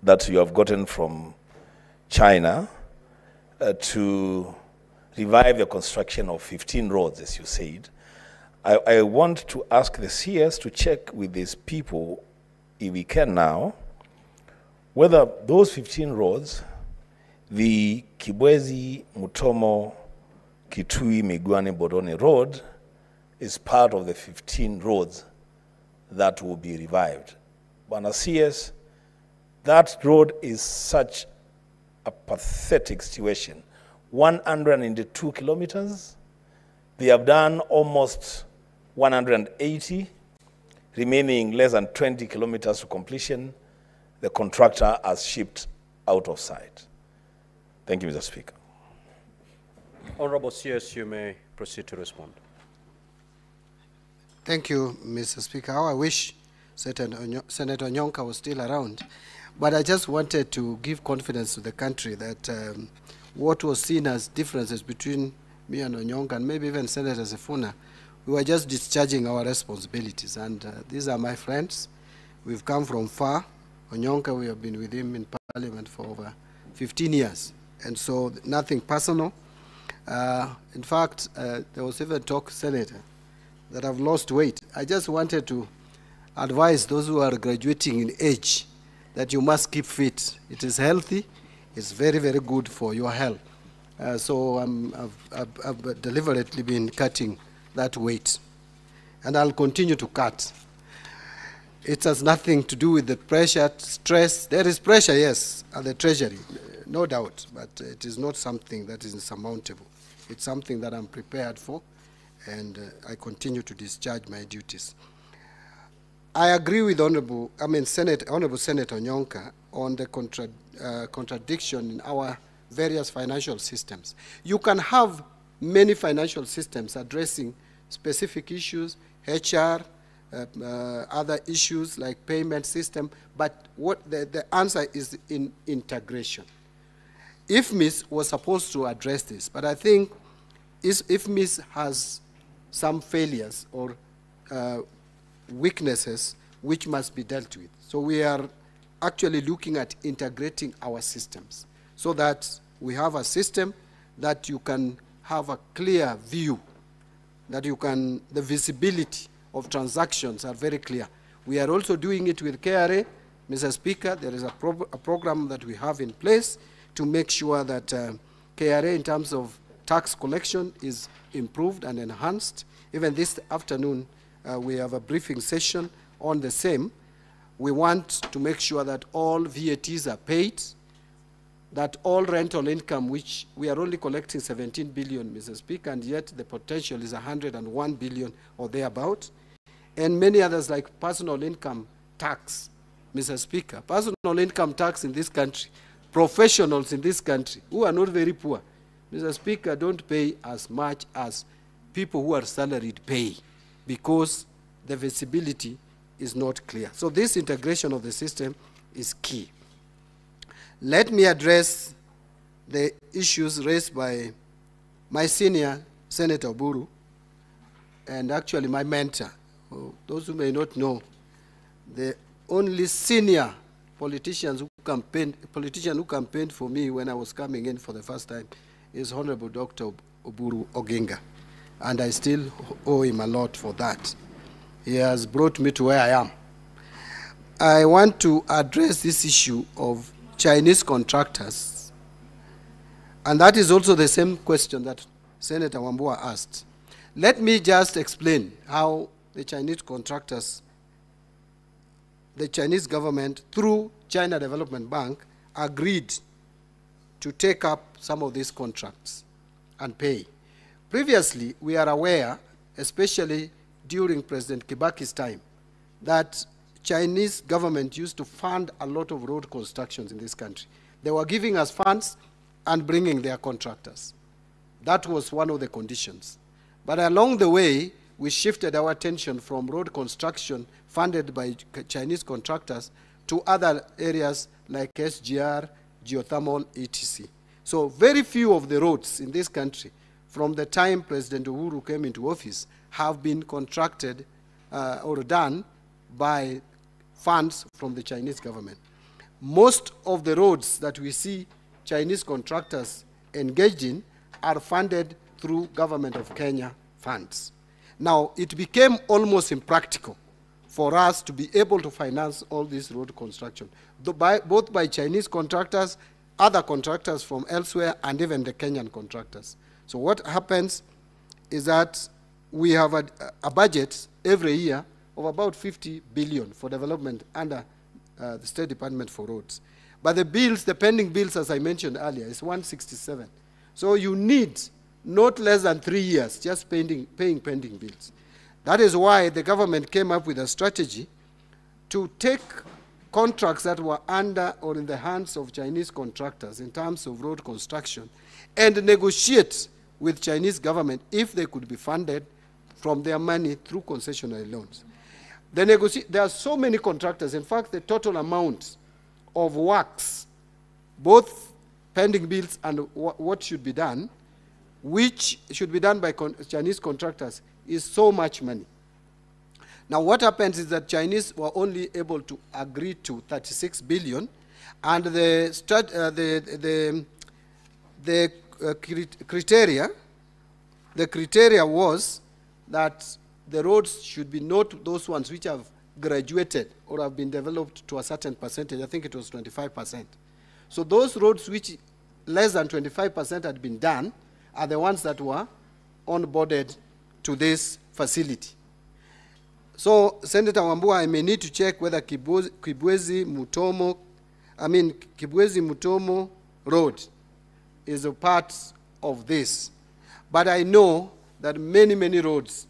that you have gotten from China to revive the construction of 15 roads, as you said, I want to ask the CS to check with these people, if we can now, whether those 15 roads, the Kibwezi, Mutomo, Kitui, Migwani, Bodoni road, is part of the 15 roads that will be revived. Bwana CS, that road is such a pathetic situation. 102 kilometers. They have done almost 180, remaining less than 20 kilometers to completion. The contractor has shipped out of sight. Thank you, Mr. Speaker. Honorable CS, you may proceed to respond. Thank you, Mr. Speaker. How I wish Senator Onyonka was still around. But I just wanted to give confidence to the country that what was seen as differences between me and Onyonka, and maybe even Senator Sifuna, we were just discharging our responsibilities. And these are my friends. We've come from far. Onyonka, we have been with him in Parliament for over 15 years. And so nothing personal. In fact, there was even talk, Senator, that I've lost weight. I just wanted to advise those who are graduating in age that you must keep fit. It is healthy. It's very, very good for your health. So I've deliberately been cutting that weight. And I'll continue to cut. It has nothing to do with the pressure, stress. There is pressure, yes, at the Treasury, no doubt. But it is not something that is insurmountable. It's something that I'm prepared for. And I continue to discharge my duties. I agree with Honorable Senator Onyonka on the contradiction in our various financial systems. You can have many financial systems addressing specific issues, HR, other issues like payment system, but what the answer is in integration. IFMIS was supposed to address this, but I think IFMIS has some failures or weaknesses which must be dealt with. So we are actually looking at integrating our systems so that we have a system that you can have a clear view, that you can, the visibility of transactions are very clear. We are also doing it with KRA. Mr. Speaker, there is a program that we have in place to make sure that KRA in terms of tax collection is improved and enhanced. Even this afternoon, we have a briefing session on the same. We want to make sure that all VATs are paid, that all rental income, which we are only collecting 17 billion, Mr. Speaker, and yet the potential is 101 billion or thereabout, and many others like personal income tax, Mr. Speaker. Personal income tax in this country, professionals in this country who are not very poor, Mr. Speaker, don't pay as much as people who are salaried pay because the visibility is not clear. So this integration of the system is key. Let me address the issues raised by my senior, Senator Oburu, and actually my mentor. Those who may not know, the only senior politician who campaigned for me when I was coming in for the first time is Honorable Dr. Oburu Oginga, and I still owe him a lot for that. He has brought me to where I am. I want to address this issue of Chinese contractors, and that is also the same question that Senator Wambua asked. Let me just explain how the Chinese contractors, the Chinese government, through China Development Bank, agreed to take up some of these contracts and pay. Previously, we are aware, especially during President Kibaki's time, that Chinese government used to fund a lot of road constructions in this country. They were giving us funds and bringing their contractors. That was one of the conditions. But along the way, we shifted our attention from road construction funded by Chinese contractors to other areas like SGR, geothermal, etc. So very few of the roads in this country, from the time President Uhuru came into office, have been contracted or done by funds from the Chinese government. Most of the roads that we see Chinese contractors engaged in are funded through Government of Kenya funds. Now, it became almost impractical for us to be able to finance all this road construction, both by Chinese contractors, other contractors from elsewhere, and even the Kenyan contractors. So what happens is that we have a budget every year of about 50 billion for development under the State Department for Roads. But the bills, the pending bills, as I mentioned earlier, is 167. So you need not less than 3 years just paying pending bills. That is why the government came up with a strategy to take contracts that were under or in the hands of Chinese contractors in terms of road construction and negotiate with Chinese government if they could be funded from their money through concessionary loans. There are so many contractors. In fact, the total amount of works, both pending bills and what should be done, which should be done by Chinese contractors, is so much money. Now, what happens is that Chinese were only able to agree to 36 billion, and the criteria was that the roads should be not those ones which have graduated or have been developed to a certain percentage. I think it was 25%. So those roads which less than 25% had been done are the ones that were onboarded to this facility. So, Senator Wambua, I may need to check whether Kibwezi Mutomo Road is a part of this. But I know that many, many roads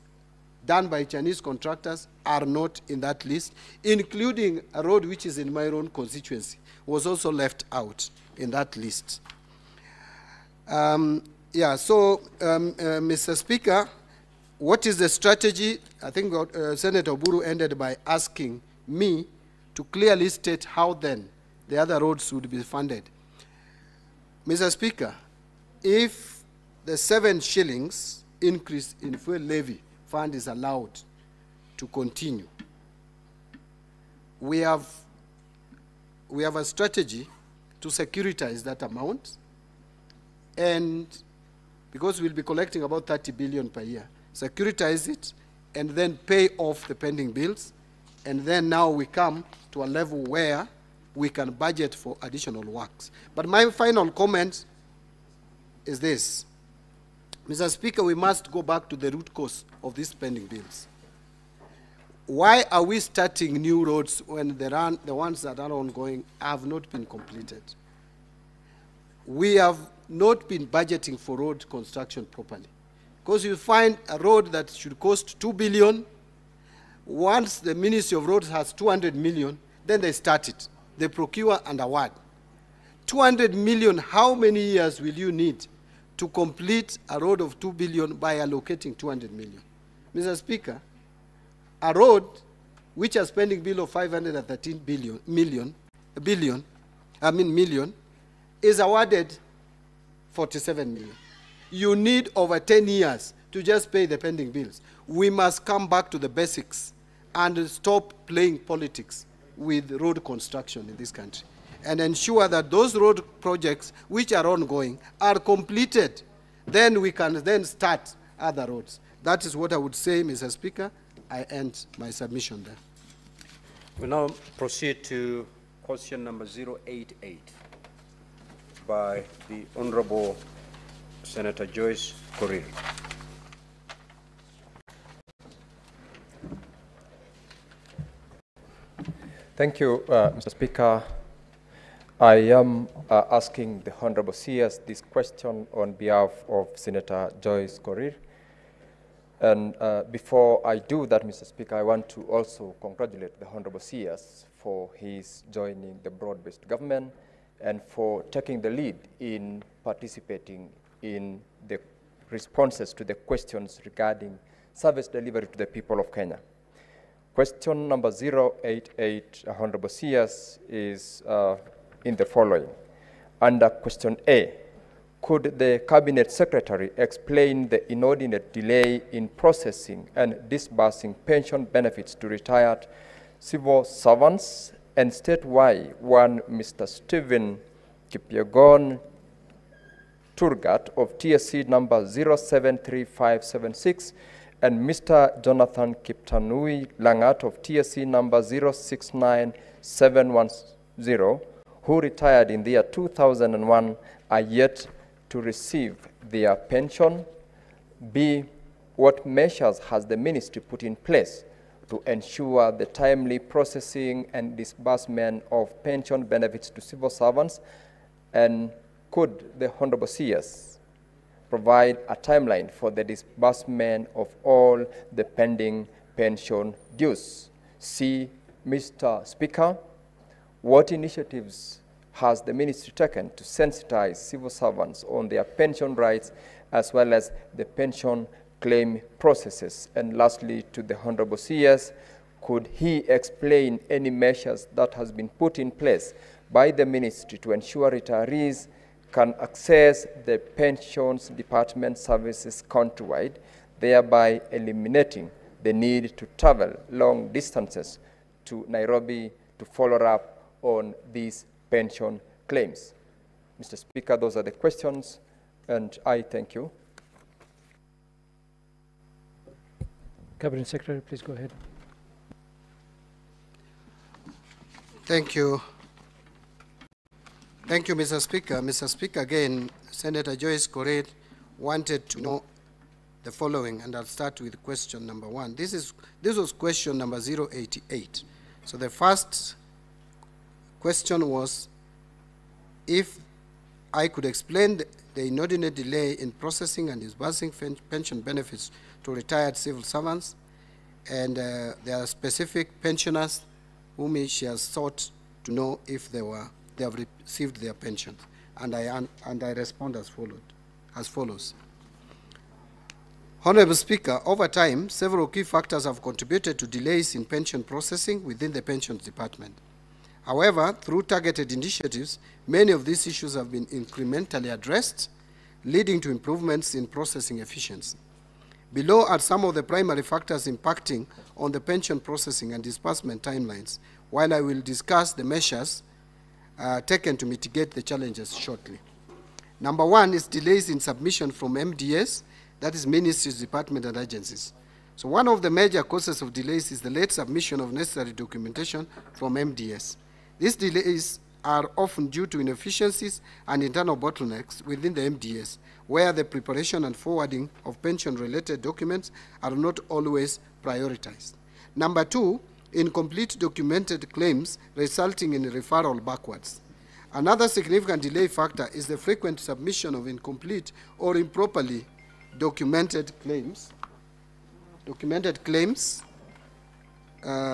done by Chinese contractors are not in that list, including a road which is in my own constituency, was also left out in that list. Mr. Speaker, what is the strategy? I think Senator Oburu ended by asking me to clearly state how then the other roads would be funded. Mr. Speaker, if the 7 shillings increase in fuel levy fund is allowed to continue, we have a strategy to securitize that amount, and because we'll be collecting about 30 billion per year, securitize it, and then pay off the pending bills, and then now we come to a level where we can budget for additional works. But my final comment is this. Mr. Speaker, we must go back to the root cause of these pending bills. Why are we starting new roads when the ones that are ongoing have not been completed? We have not been budgeting for road construction properly. Because you find a road that should cost 2 billion, once the Ministry of Roads has 200 million, then they start it. They procure and award. 200 million, how many years will you need to complete a road of 2 billion by allocating 200 million? Mr. Speaker, a road which has spending bill of 513 million is awarded 47 million. You need over 10 years to just pay the pending bills. We must come back to the basics and stop playing politics with road construction in this country and ensure that those road projects which are ongoing are completed. Then we can then start other roads. That is what I would say, Mr. Speaker. I end my submission there. We now proceed to question number 088 by the Honorable Senator Joyce Korir. Thank you, Mr. Speaker. I am asking the Honorable CS this question on behalf of Senator Joyce Korir. And before I do that, Mr. Speaker, I want to also congratulate the Honorable CS for his joining the broad-based government and for taking the lead in participating in the responses to the questions regarding service delivery to the people of Kenya. Question number 088, Honorable CS, is in the following. Under question A, could the Cabinet Secretary explain the inordinate delay in processing and disbursing pension benefits to retired civil servants, and state why one Mr. Stephen Kipyegon Turgat of TSC number 073576 and Mr. Jonathan Kiptanui Langat of TSC number 069710, who retired in the year 2001, are yet to receive their pension? B, what measures has the ministry put in place to ensure the timely processing and disbursement of pension benefits to civil servants? And could the Honorable CS provide a timeline for the disbursement of all the pending pension dues? C, Mr. Speaker, what initiatives has the ministry taken to sensitize civil servants on their pension rights as well as the pension claim processes? And lastly, to the Honorable CS, could he explain any measures that has been put in place by the ministry to ensure retirees can access the pensions department services countrywide, thereby eliminating the need to travel long distances to Nairobi to follow up on these pension claims? Mr. Speaker, those are the questions, and I thank you. Cabinet Secretary, please go ahead. Thank you. Thank you, Mr. Speaker. Mr. Speaker, again, Senator Joyce Korir wanted to know the following, and I'll start with question number 1. This was question number 088. So the first question was if I could explain the inordinate delay in processing and disbursing pension benefits to retired civil servants. And there are specific pensioners whom she has sought to know if they have received their pensions. And I respond as follows. Honorable Speaker, over time, several key factors have contributed to delays in pension processing within the Pensions Department. However, through targeted initiatives, many of these issues have been incrementally addressed, leading to improvements in processing efficiency. Below are some of the primary factors impacting on the pension processing and disbursement timelines, while I will discuss the measures taken to mitigate the challenges shortly. Number one is delays in submission from MDS, that is ministries, departments, and agencies. So one of the major causes of delays is the late submission of necessary documentation from MDS. These delays are often due to inefficiencies and internal bottlenecks within the MDS, where the preparation and forwarding of pension-related documents are not always prioritized. Number two, incomplete documented claims resulting in referral backwards. Another significant delay factor is the frequent submission of incomplete or improperly documented claims.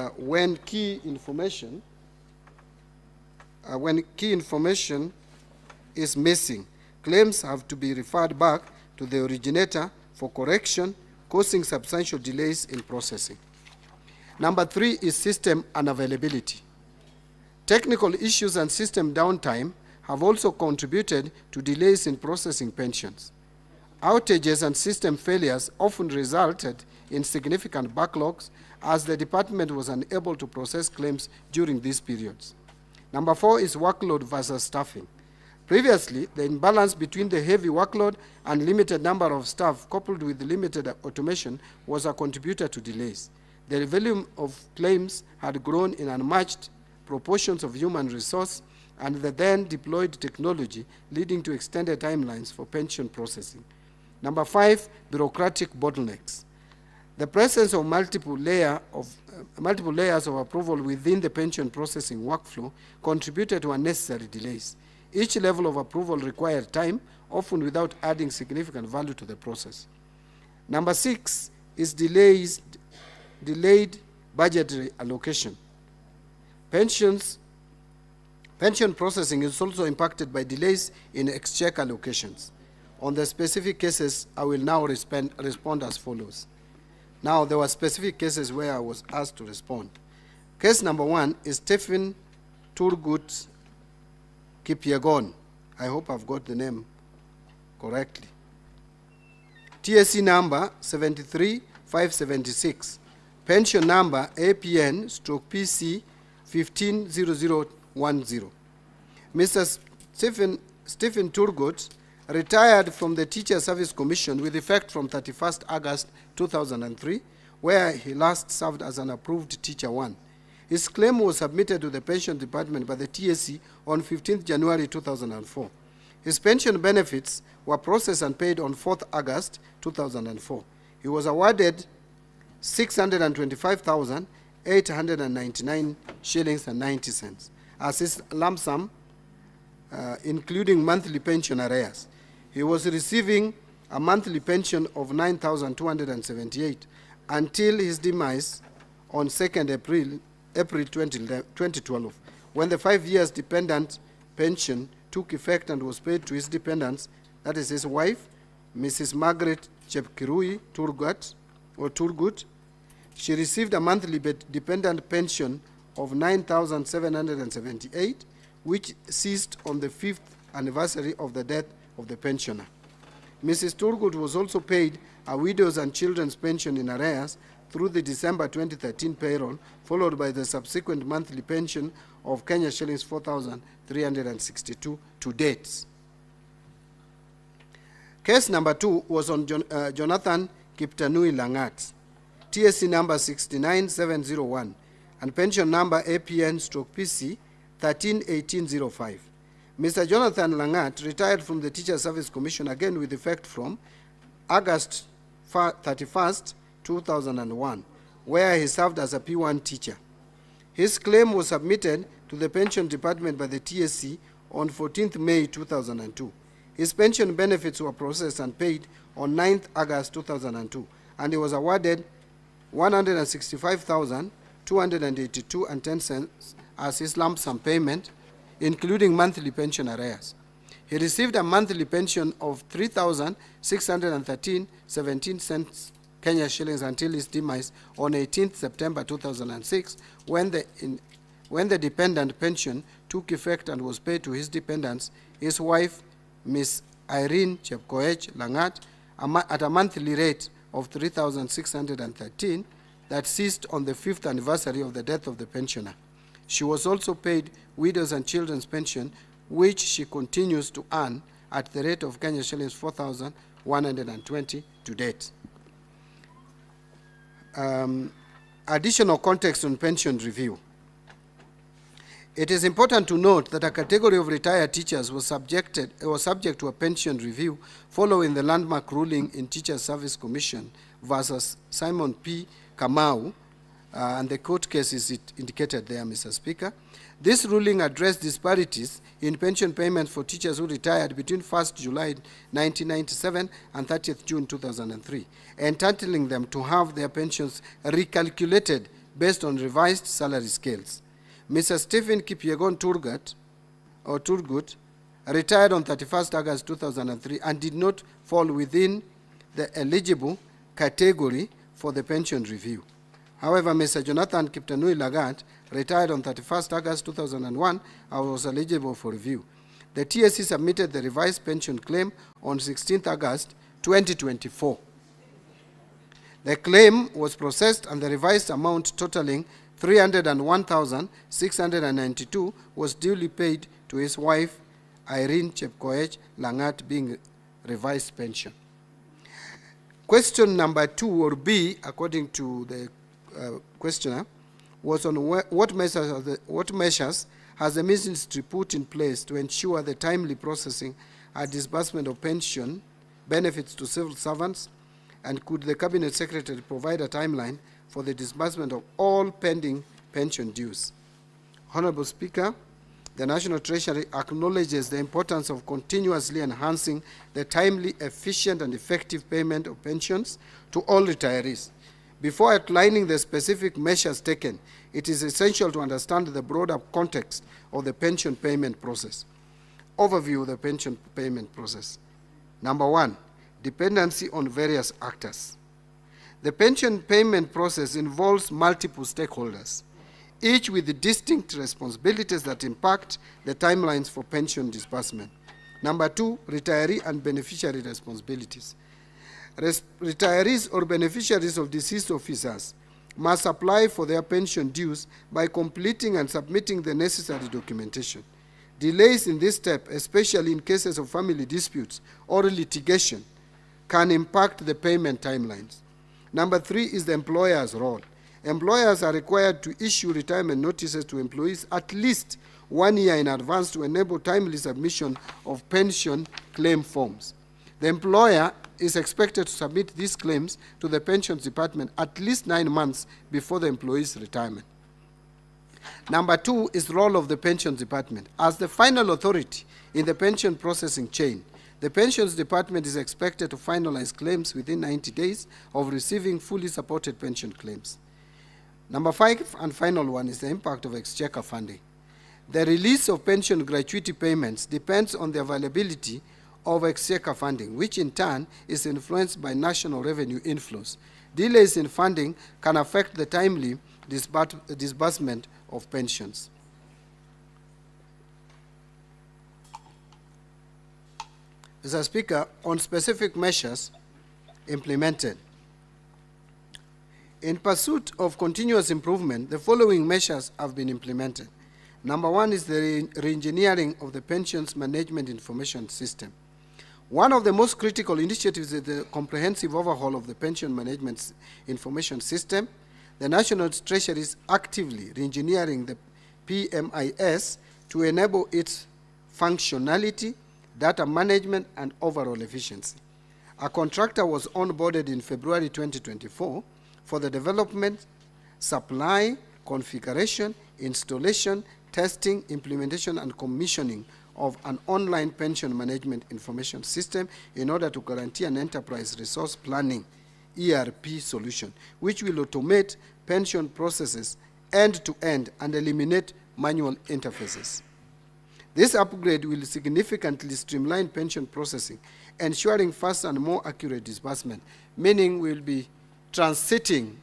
When key information is missing, claims have to be referred back to the originator for correction, causing substantial delays in processing. Number three is system unavailability. Technical issues and system downtime have also contributed to delays in processing pensions. Outages and system failures often resulted in significant backlogs as the department was unable to process claims during these periods. Number four is workload versus staffing. Previously, the imbalance between the heavy workload and limited number of staff coupled with limited automation was a contributor to delays. The volume of claims had grown in unmatched proportions of human resource and the then deployed technology, leading to extended timelines for pension processing. Number five, bureaucratic bottlenecks. The presence of multiple layers of approval within the pension processing workflow contributed to unnecessary delays. Each level of approval required time, often without adding significant value to the process. Number six is delayed budgetary allocation. Pension processing is also impacted by delays in exchequer allocations. On the specific cases, I will now respond as follows. Now, there were specific cases where I was asked to respond. Case number one is Stephen Turgut Kipyegon. I hope I've got the name correctly. TSC number 73576. Pension number APN/PC 150010. Mr. Stephen Turgut retired from the Teacher Service Commission with effect from 31st August 2003, where he last served as an approved Teacher 1. His claim was submitted to the Pension Department by the TSC on 15th January 2004. His pension benefits were processed and paid on 4th August 2004. He was awarded 625,899 shillings and 90 cents as his lump sum, including monthly pension arrears. He was receiving a monthly pension of 9,278 until his demise on 2nd April 2012, when the 5 years dependent pension took effect and was paid to his dependents, that is his wife, Mrs. Margaret Chepkirui Turgut. She received a monthly dependent pension of 9,778, which ceased on the 5th anniversary of the death of the pensioner. Mrs. Turgut was also paid a widows and children's pension in arrears through the December 2013 payroll, followed by the subsequent monthly pension of Kenya shillings 4,362 to date. Case number two was on Jonathan Kiptanui Langat, TSC number 69701, and pension number APN/PC 131805. Mr. Jonathan Langat retired from the Teacher Service Commission again with effect from August 31st, 2001, where he served as a P1 teacher. His claim was submitted to the Pension Department by the TSC on 14th May 2002. His pension benefits were processed and paid on 9th August 2002, and he was awarded 165,282.10 as his lump sum payment, including monthly pension arrears. He received a monthly pension of 3,613.17 cents Kenya shillings until his demise on 18th September 2006, when the dependent pension took effect and was paid to his dependents, his wife, Ms. Irene Chepkoech Langat, at a monthly rate of 3,613 that ceased on the 5th anniversary of the death of the pensioner. She was also paid widows and children's pension, which she continues to earn at the rate of Kenya shillings 4,120 to date. Additional context on pension review. It is important to note that a category of retired teachers was subject to a pension review following the landmark ruling in Teachers Service Commission versus Simon P. Kamau, and the court case is indicated there, Mr. Speaker. This ruling addressed disparities in pension payments for teachers who retired between 1st July 1997 and 30th June 2003, entitling them to have their pensions recalculated based on revised salary scales. Mr. Stephen Kipyegon Turgut retired on 31st August 2003 and did not fall within the eligible category for the pension review. However, Mr. Jonathan Kiptanui Lagat retired on 31st August 2001 and was eligible for review. The TSC submitted the revised pension claim on 16th August 2024. The claim was processed and the revised amount totaling 301,692 was duly paid to his wife, Irene Chepkoech Langat, being revised pension. Question number 2, or B, according to the questioner, was on what measures has the ministry put in place to ensure the timely processing and disbursement of pension benefits to civil servants, and could the Cabinet Secretary provide a timeline for the disbursement of all pending pension dues? Honorable Speaker, the National Treasury acknowledges the importance of continuously enhancing the timely, efficient, and effective payment of pensions to all retirees. Before outlining the specific measures taken, it is essential to understand the broader context of the pension payment process. Overview of the pension payment process. Number 1, dependency on various actors. The pension payment process involves multiple stakeholders, each with distinct responsibilities that impact the timelines for pension disbursement. Number 2, retiree and beneficiary responsibilities. Retirees or beneficiaries of deceased officers must apply for their pension dues by completing and submitting the necessary documentation. Delays in this step, especially in cases of family disputes or litigation, can impact the payment timelines. Number 3 is the employer's role. Employers are required to issue retirement notices to employees at least 1 year in advance to enable timely submission of pension claim forms. The employer is expected to submit these claims to the Pensions Department at least 9 months before the employee's retirement. Number 2 is the role of the Pensions Department. As the final authority in the pension processing chain, the Pensions Department is expected to finalize claims within 90 days of receiving fully supported pension claims. Number 5 and final one is the impact of exchequer funding. The release of pension gratuity payments depends on the availability of exchequer funding, which in turn is influenced by national revenue inflows. Delays in funding can affect the timely disbursement of pensions. Mr. Speaker, on specific measures implemented. In pursuit of continuous improvement, the following measures have been implemented. Number 1 is the re-engineering of the pensions management information system. One of the most critical initiatives is the comprehensive overhaul of the pension management information system. The National Treasury is actively re-engineering the PMIS to enable its functionality, data management, and overall efficiency. A contractor was onboarded in February 2024 for the development, supply, configuration, installation, testing, implementation, and commissioning of an online pension management information system in order to guarantee an enterprise resource planning ERP solution, which will automate pension processes end-to-end and eliminate manual interfaces. This upgrade will significantly streamline pension processing, ensuring faster and more accurate disbursement, meaning we'll be transiting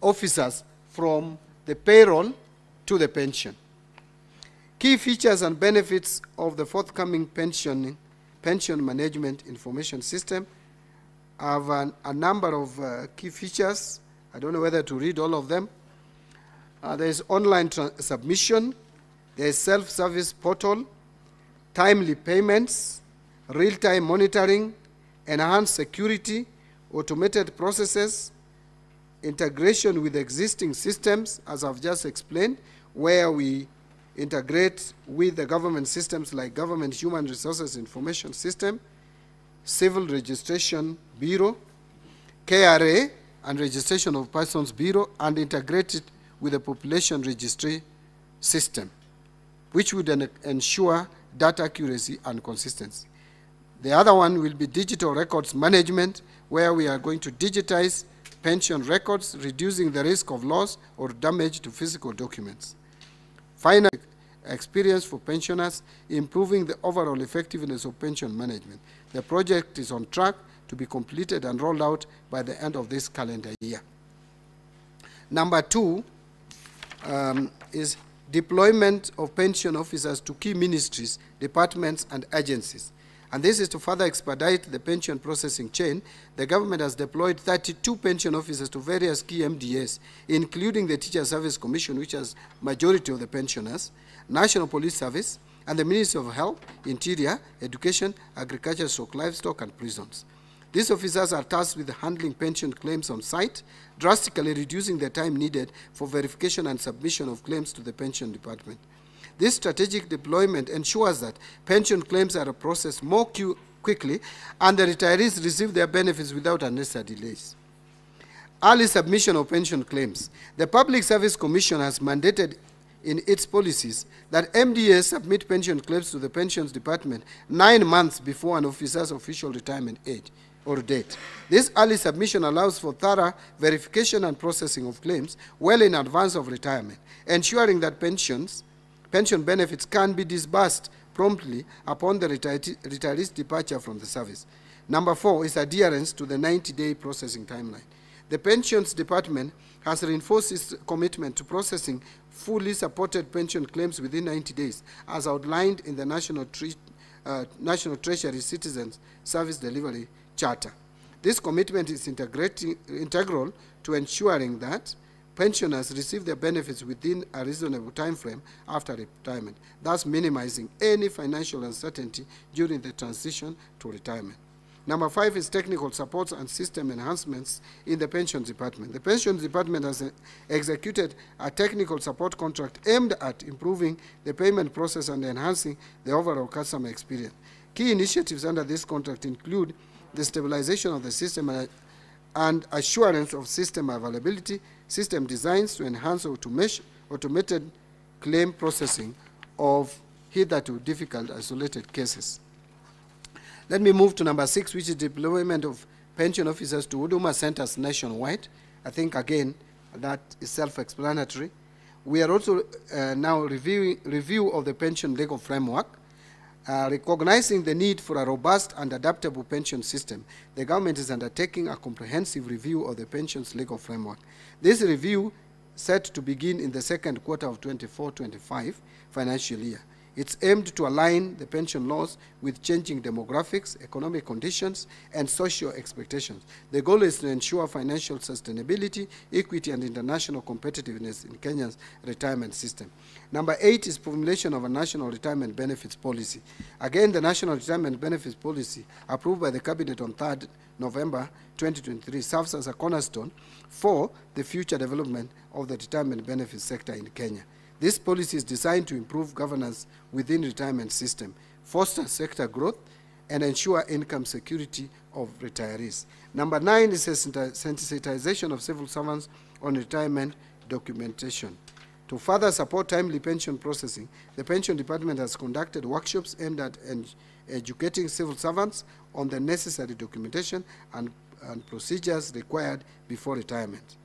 officers from the payroll to the pension. Key features and benefits of the forthcoming pension management information system have a number of key features. I don't know whether to read all of them. There is online submission, there is self-service portal, timely payments, real-time monitoring, enhanced security, automated processes, integration with existing systems, as I've just explained, where we integrate with the government systems like Government Human Resources Information System, Civil Registration Bureau, KRA, and Registration of Persons Bureau, and integrate it with the Population Registry System, which would ensure data accuracy and consistency. The other one will be digital records management, where we are going to digitize pension records, reducing the risk of loss or damage to physical documents. Finally, experience for pensioners, improving the overall effectiveness of pension management. The project is on track to be completed and rolled out by the end of this calendar year. Number two is deployment of pension officers to key ministries, departments, and agencies. And this is to further expedite the pension processing chain. The government has deployed 32 pension officers to various key MDAs, including the Teacher Service Commission, which has majority of the pensioners, National Police Service, and the Ministry of Health, Interior, Education, Agriculture, Livestock, and Prisons. These officers are tasked with handling pension claims on site, drastically reducing the time needed for verification and submission of claims to the pension department. This strategic deployment ensures that pension claims are processed more quickly and the retirees receive their benefits without unnecessary delays. Early submission of pension claims. The Public Service Commission has mandated in its policies that MDAs submit pension claims to the Pensions Department 9 months before an officer's official retirement age or date. This early submission allows for thorough verification and processing of claims well in advance of retirement, ensuring that pension benefits can be disbursed promptly upon the retiree's departure from the service. Number 4 is adherence to the 90-day processing timeline. The Pensions Department has reinforced its commitment to processing fully supported pension claims within 90 days, as outlined in the National Treasury Citizens Service Delivery Charter. This commitment is integral to ensuring that pensioners receive their benefits within a reasonable time frame after retirement, thus minimizing any financial uncertainty during the transition to retirement. Number 5 is technical supports and system enhancements in the Pensions Department. The Pensions Department has executed a technical support contract aimed at improving the payment process and enhancing the overall customer experience. Key initiatives under this contract include the stabilization of the system and assurance of system availability, system designs to enhance automated claim processing of hitherto difficult isolated cases. Let me move to number 6, which is deployment of pension officers to Huduma centers nationwide. I think, again, that is self-explanatory. We are also now review of the pension legal framework. Recognizing the need for a robust and adaptable pension system, the government is undertaking a comprehensive review of the pensions legal framework. This review set to begin in the second quarter of 24-25 financial year. It's aimed to align the pension laws with changing demographics, economic conditions, and social expectations. The goal is to ensure financial sustainability, equity, and international competitiveness in Kenya's retirement system. Number 8 is formulation of a national retirement benefits policy. Again, the national retirement benefits policy, approved by the Cabinet on 3rd November 2023, serves as a cornerstone for the future development of the retirement benefits sector in Kenya. This policy is designed to improve governance within the retirement system, foster sector growth, and ensure income security of retirees. Number 9 is a sensitization of civil servants on retirement documentation. To further support timely pension processing, the Pension Department has conducted workshops aimed at educating civil servants on the necessary documentation and and procedures required before retirement.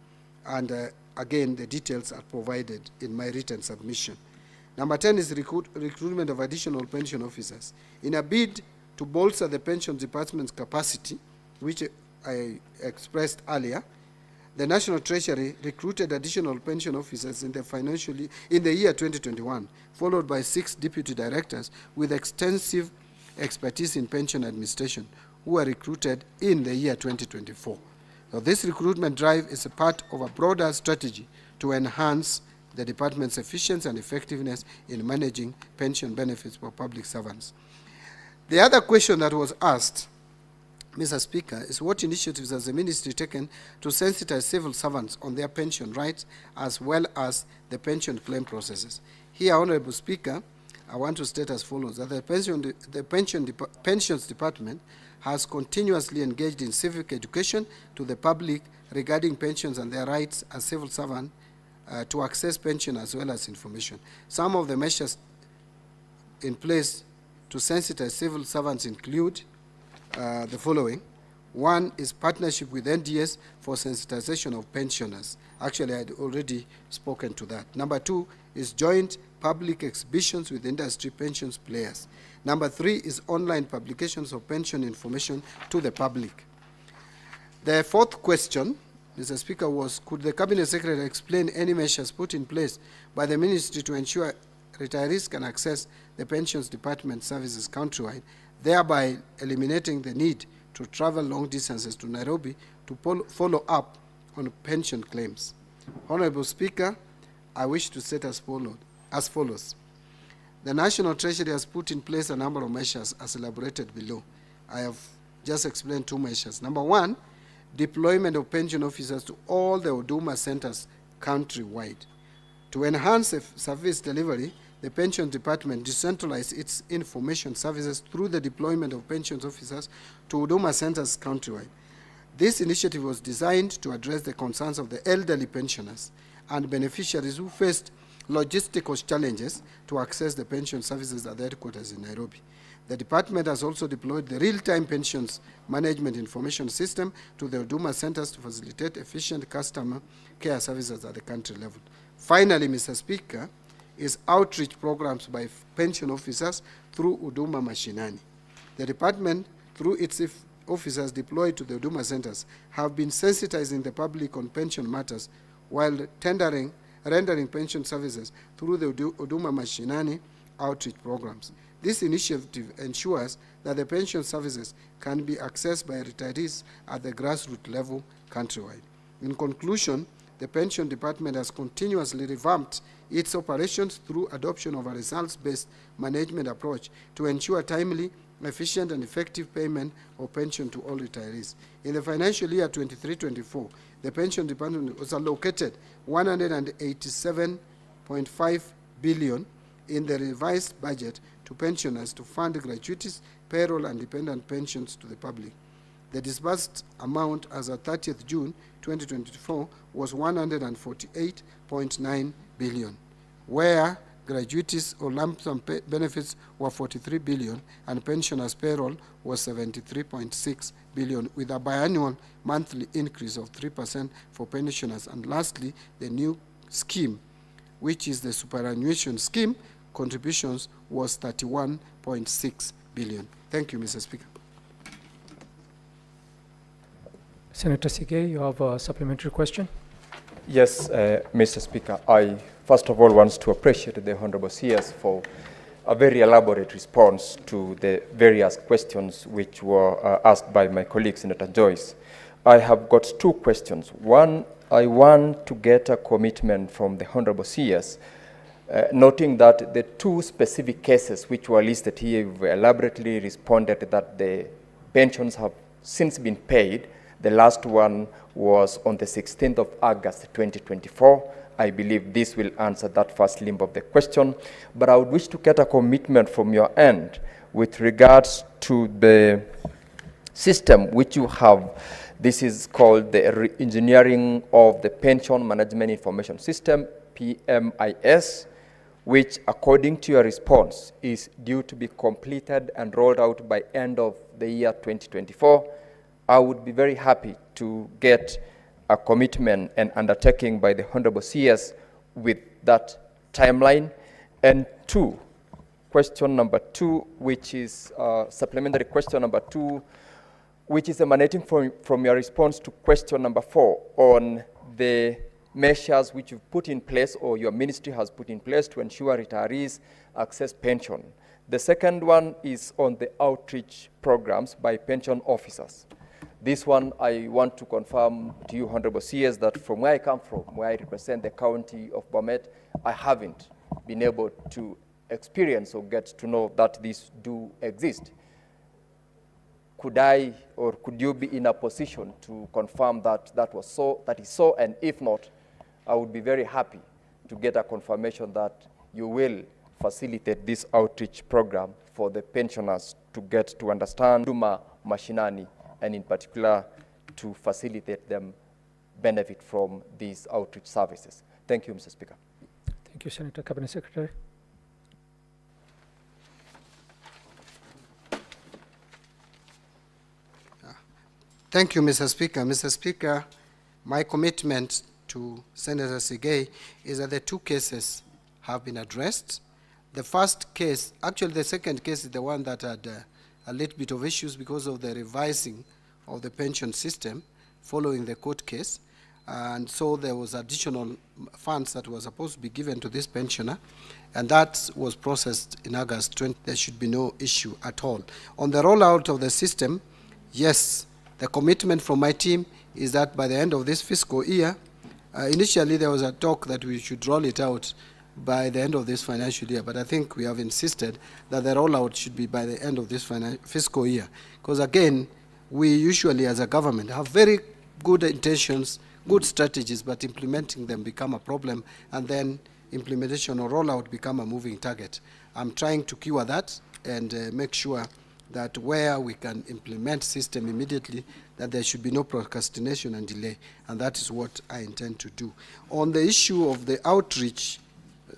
And again, the details are provided in my written submission. Number 10 is recruitment of additional pension officers. In a bid to bolster the pension department's capacity, which I expressed earlier, the National Treasury recruited additional pension officers in the year 2021, followed by 6 deputy directors with extensive expertise in pension administration, who were recruited in the year 2024. So this recruitment drive is a part of a broader strategy to enhance the department's efficiency and effectiveness in managing pension benefits for public servants. The other question that was asked, Mr. Speaker, is what initiatives has the ministry taken to sensitize civil servants on their pension rights as well as the pension claim processes? Here, Honorable Speaker, I want to state as follows, that the Pensions Department has continuously engaged in civic education to the public regarding pensions and their rights as civil servants to access pension as well as information. Some of the measures in place to sensitize civil servants include the following. One is partnership with NDS for sensitization of pensioners. Actually, I had already spoken to that. Number 2 is joint public exhibitions with industry pensions players. Number 3 is online publications of pension information to the public. The fourth question, Mr. Speaker, was could the Cabinet Secretary explain any measures put in place by the Ministry to ensure retirees can access the Pensions Department services countrywide, thereby eliminating the need to travel long distances to Nairobi to follow up on pension claims. Honorable Speaker, I wish to state as follows. The National Treasury has put in place a number of measures as elaborated below. I have just explained 2 measures. Number 1, deployment of pension officers to all the Huduma centers countrywide. To enhance service delivery, the Pension Department decentralized its information services through the deployment of pensions officers to Huduma centers countrywide. This initiative was designed to address the concerns of the elderly pensioners and beneficiaries who faced logistical challenges to access the pension services at the headquarters in Nairobi. The department has also deployed the real-time pensions management information system to the Huduma centers to facilitate efficient customer care services at the country level. Finally, Mr. Speaker, is outreach programs by pension officers through Huduma Mashinani. The department, through its officers deployed to the Huduma centers, have been sensitizing the public on pension matters while rendering pension services through the Huduma Mashinani outreach programs. This initiative ensures that the pension services can be accessed by retirees at the grassroots level countrywide. In conclusion, the Pension Department has continuously revamped its operations through adoption of a results-based management approach to ensure timely, efficient, and effective payment of pension to all retirees. In the financial year 23-24, the Pension Department was allocated 187.5 billion in the revised budget to pensioners to fund gratuities, payroll, and dependent pensions to the public. The disbursed amount as of 30th June 2024 was 148.9 billion, where gratuities or lump sum benefits were 43 billion and pensioners' payroll was 73.6 billion, with a biannual monthly increase of 3% for pensioners. And lastly, the new scheme, which is the superannuation scheme, contributions was 31.6 billion. Thank you, Mr. Speaker. Senator Sige, you have a supplementary question? Yes, Mr. Speaker. I first of all want to appreciate the Honorable CS for a very elaborate response to the various questions which were asked by my colleague, Senator Joyce. I have got 2 questions. One, I want to get a commitment from the Honorable CS, noting that the 2 specific cases which were listed here, you've elaborately responded that the pensions have since been paid. The last one was on the 16th of August 2024. I believe this will answer that first limb of the question. But I would wish to get a commitment from your end with regards to the system which you have. This is called the re-engineering of the Pension Management Information System, PMIS, which, according to your response, is due to be completed and rolled out by end of the year 2024. I would be very happy to get a commitment and undertaking by the Honorable CS with that timeline. And two, question number 2, which is supplementary question number 2, which is emanating from your response to question number 4 on the measures which you've put in place or your ministry has put in place to ensure retirees access pension. The second one is on the outreach programs by pension officers. This one I want to confirm to you, Honorable CS, that from where I come from, where I represent the county of Bomet, I haven't been able to experience or get to know that these do exist. Could I or could you be in a position to confirm that that is so, and if not, I would be very happy to get a confirmation that you will facilitate this outreach program for the pensioners to get to understand Duma Mashinani, and in particular to facilitate them benefit from these outreach services. Thank you, Mr. Speaker. Thank you, Senator. Cabinet Secretary. Thank you, Mr. Speaker. Mr. Speaker, my commitment to Senator Sigei is that the 2 cases have been addressed. The first case, actually the second case is the one that had a little bit of issues because of the revising of the pension system following the court case. And so there was additional funds that were supposed to be given to this pensioner, and that was processed in August 20. There should be no issue at all. On the rollout of the system, yes, the commitment from my team is that by the end of this fiscal year, initially there was a talk that we should roll it out by the end of this financial year, but I think we have insisted that the rollout should be by the end of this fiscal year. Because again, we usually as a government have very good intentions, good strategies, but implementing them become a problem, and then implementation or rollout become a moving target. I'm trying to cure that and make sure that where we can implement system immediately, that there should be no procrastination and delay, and that is what I intend to do. On the issue of the outreach,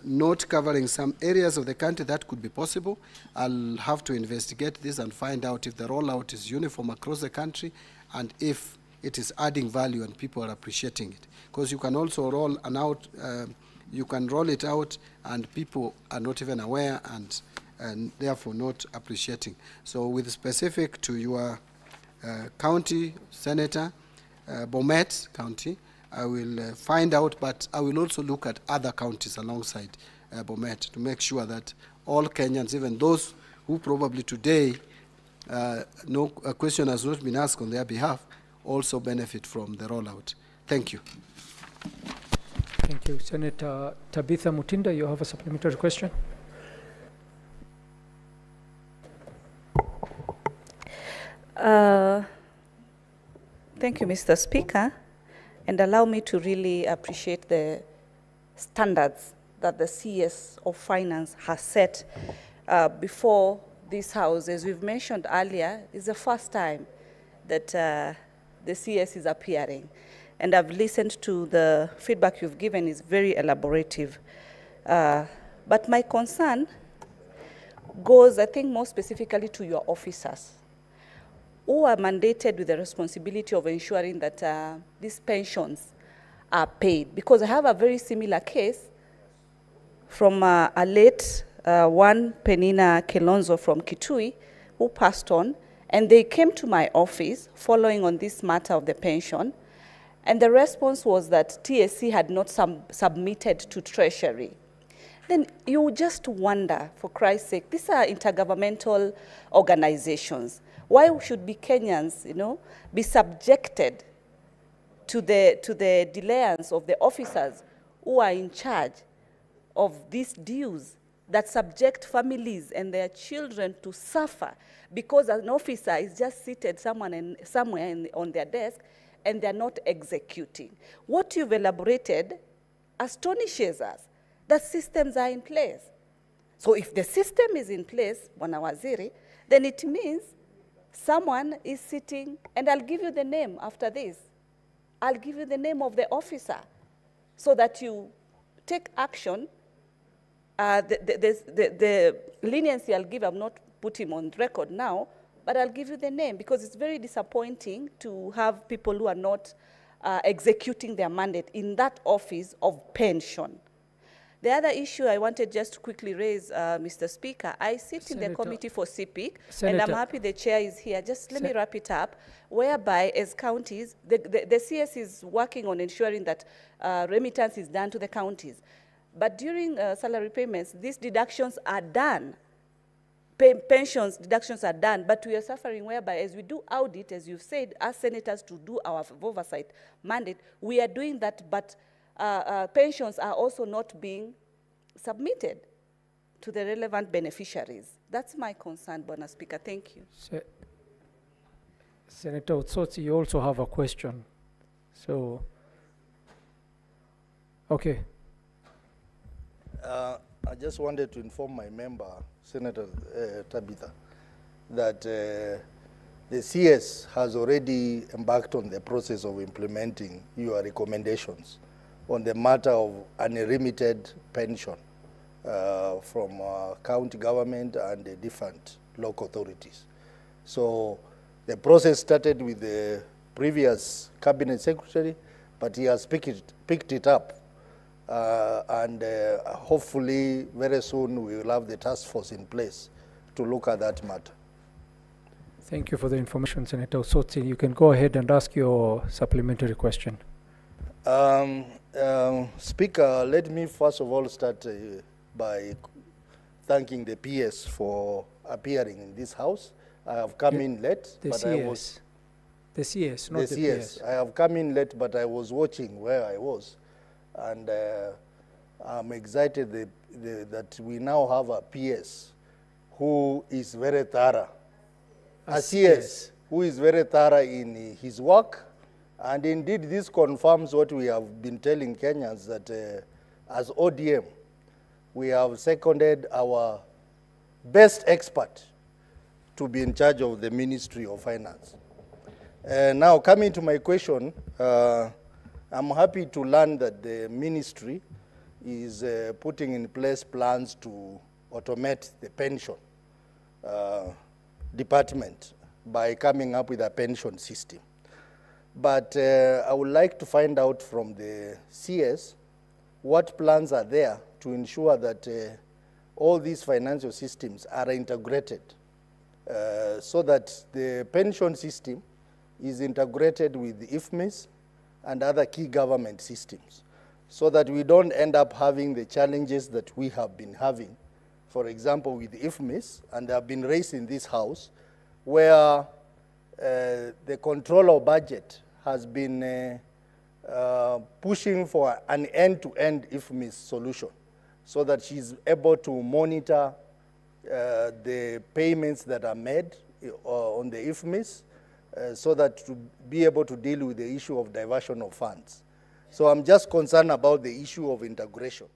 not covering some areas of the country, that could be possible. I'll have to investigate this and find out if the rollout is uniform across the country and if it is adding value and people are appreciating it. Because you can also roll it out and people are not even aware and therefore not appreciating. So with specific to your county, Senator, Bomet County, I will find out, but I will also look at other counties alongside Bomet to make sure that all Kenyans, even those who probably today no question has not been asked on their behalf, also benefit from the rollout. Thank you. Thank you. Senator Tabitha Mutinda, you have a supplementary question. Thank you, Mr. Speaker, and allow me to really appreciate the standards that the CS of Finance has set before this House. As we've mentioned earlier, it's the first time that the CS is appearing, and I've listened to the feedback you've given is very elaborative. But my concern goes, I think, more specifically to your officers, who are mandated with the responsibility of ensuring that these pensions are paid. Because I have a very similar case from a late one, Penina Kelonzo from Kitui, who passed on, and they came to my office following on this matter of the pension, and the response was that TSC had not submitted to Treasury. Then you just wonder, for Christ's sake, these are intergovernmental organizations. Why should be Kenyans, be subjected to the delayance of the officers who are in charge of these dues that subject families and their children to suffer because an officer is just seated somewhere on their desk and they're not executing? What you've elaborated astonishes us. The systems are in place. So if the system is in place, Bwana Waziri, then it means someone is sitting, and I'll give you the name after this. I'll give you the name of the officer so that you take action. The leniency I'll give, I've not put him on record now, but I'll give you the name because it's very disappointing to have people who are not executing their mandate in that office of pension. The other issue I wanted just to quickly raise, Mr. Speaker, I sit in the committee for CPIC, and I'm happy the chair is here. Just let me wrap it up, whereby as counties, the CS is working on ensuring that remittance is done to the counties. But during salary payments, these deductions are done. Pensions deductions are done, but we are suffering whereby as we do audit, as you've said, as senators to do our oversight mandate, we are doing that, but pensions are also not being submitted to the relevant beneficiaries. That's my concern, Bwana Speaker. Thank you. Senator Otsotsi, you also have a question. So, okay. I just wanted to inform my member, Senator Tabitha, that the CS has already embarked on the process of implementing your recommendations on the matter of unremitted pension from county government and the different local authorities. So the process started with the previous cabinet secretary, but he has picked it up. And hopefully very soon we will have the task force in place to look at that matter. Thank you for the information, Senator Otsotsi. You can go ahead and ask your supplementary question. Speaker, let me first of all start by thanking the PS for appearing in this house. I have come in late, but I was... The CS, not the PS. I have come in late, but I was watching where I was. And I'm excited that we now have a PS who is very thorough. A CS who is very thorough in his work. And indeed, this confirms what we have been telling Kenyans, that as ODM, we have seconded our best expert to be in charge of the Ministry of Finance. Now, coming to my question, I'm happy to learn that the ministry is putting in place plans to automate the pension department by coming up with a pension system. But I would like to find out from the CS what plans are there to ensure that all these financial systems are integrated so that the pension system is integrated with the IFMIS and other key government systems, so that we don't end up having the challenges that we have been having, for example, with the IFMIS, and they have been raised in this house, where the control of budget has been pushing for an end-to-end IFMIS solution, so that she's able to monitor the payments that are made on the IFMIS, so that to be able to deal with the issue of diversion of funds. So I'm just concerned about the issue of integration.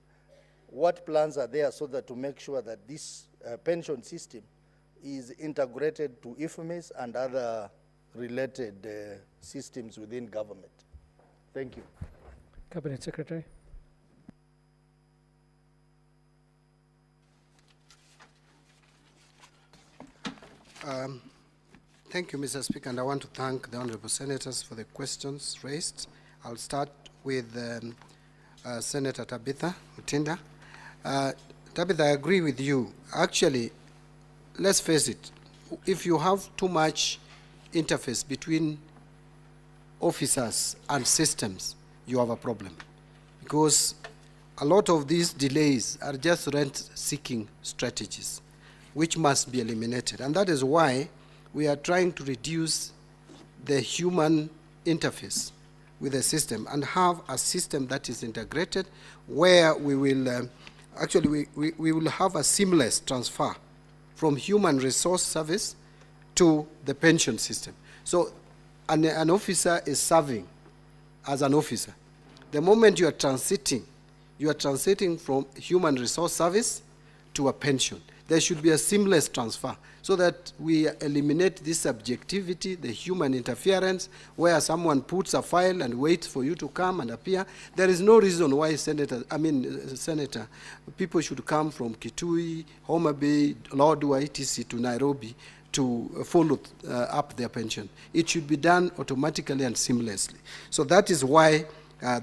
What plans are there so that to make sure that this pension system is integrated to IFMIS and other related systems within government? Thank you. Cabinet Secretary. Thank you, Mr. Speaker, and I want to thank the honorable senators for the questions raised. I'll start with Senator Tabitha Mutinda. Tabitha, I agree with you. Actually, let's face it, if you have too much interface between officers and systems, you have a problem. Because a lot of these delays are just rent-seeking strategies, which must be eliminated. And that is why we are trying to reduce the human interface with the system and have a system that is integrated, where we will, we will have a seamless transfer from human resource service to the pension system. So an officer is serving as an officer. The moment you are transiting from human resource service to a pension. There should be a seamless transfer so that we eliminate this subjectivity, the human interference, where someone puts a file and waits for you to come and appear. There is no reason why Senator, people should come from Kitui, Homa Bay, Lodwar, etc. to Nairobi to follow up their pension. It should be done automatically and seamlessly. So that is why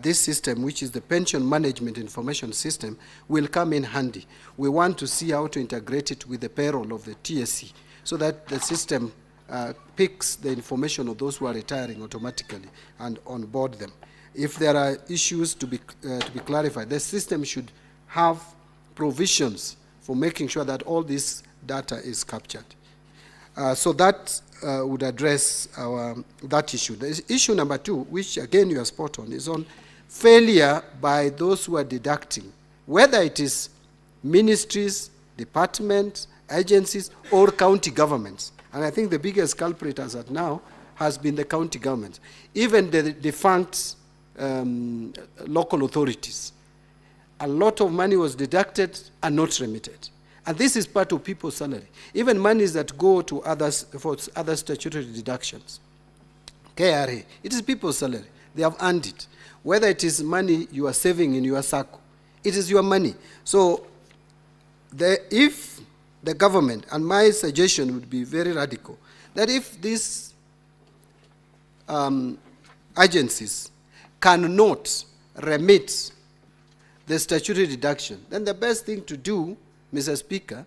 this system, which is the Pension Management Information System, will come in handy. We want to see how to integrate it with the payroll of the TSC so that the system picks the information of those who are retiring automatically and onboard them. If there are issues to be clarified, the system should have provisions for making sure that all this data is captured. So that would address that issue. The issue number 2, which again you are spot on, is on failure by those who are deducting, whether it is ministries, departments, agencies, or county governments. And I think the biggest culprit as at now has been the county government. Even the defunct local authorities. A lot of money was deducted and not remitted. And this is part of people's salary. Even monies that go to others for other statutory deductions. KRA, it is people's salary. They have earned it. Whether it is money you are saving in your circle, it is your money. So if the government, and my suggestion would be very radical, that if these agencies cannot remit the statutory deduction, then the best thing to do, Mr. Speaker,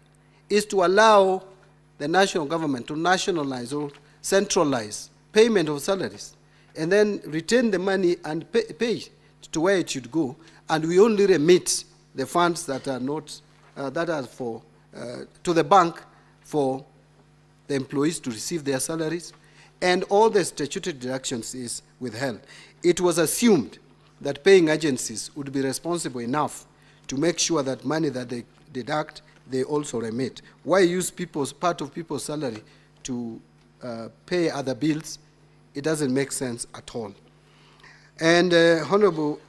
is to allow the national government to nationalize or centralize payment of salaries and then retain the money and pay to where it should go, and we only remit the funds that are not, that are for, to the bank for the employees to receive their salaries, and all the statutory deductions is withheld. It was assumed that paying agencies would be responsible enough to make sure that money that they deduct, they also remit. Why use part of people's salary to pay other bills? It doesn't make sense at all. And Honorable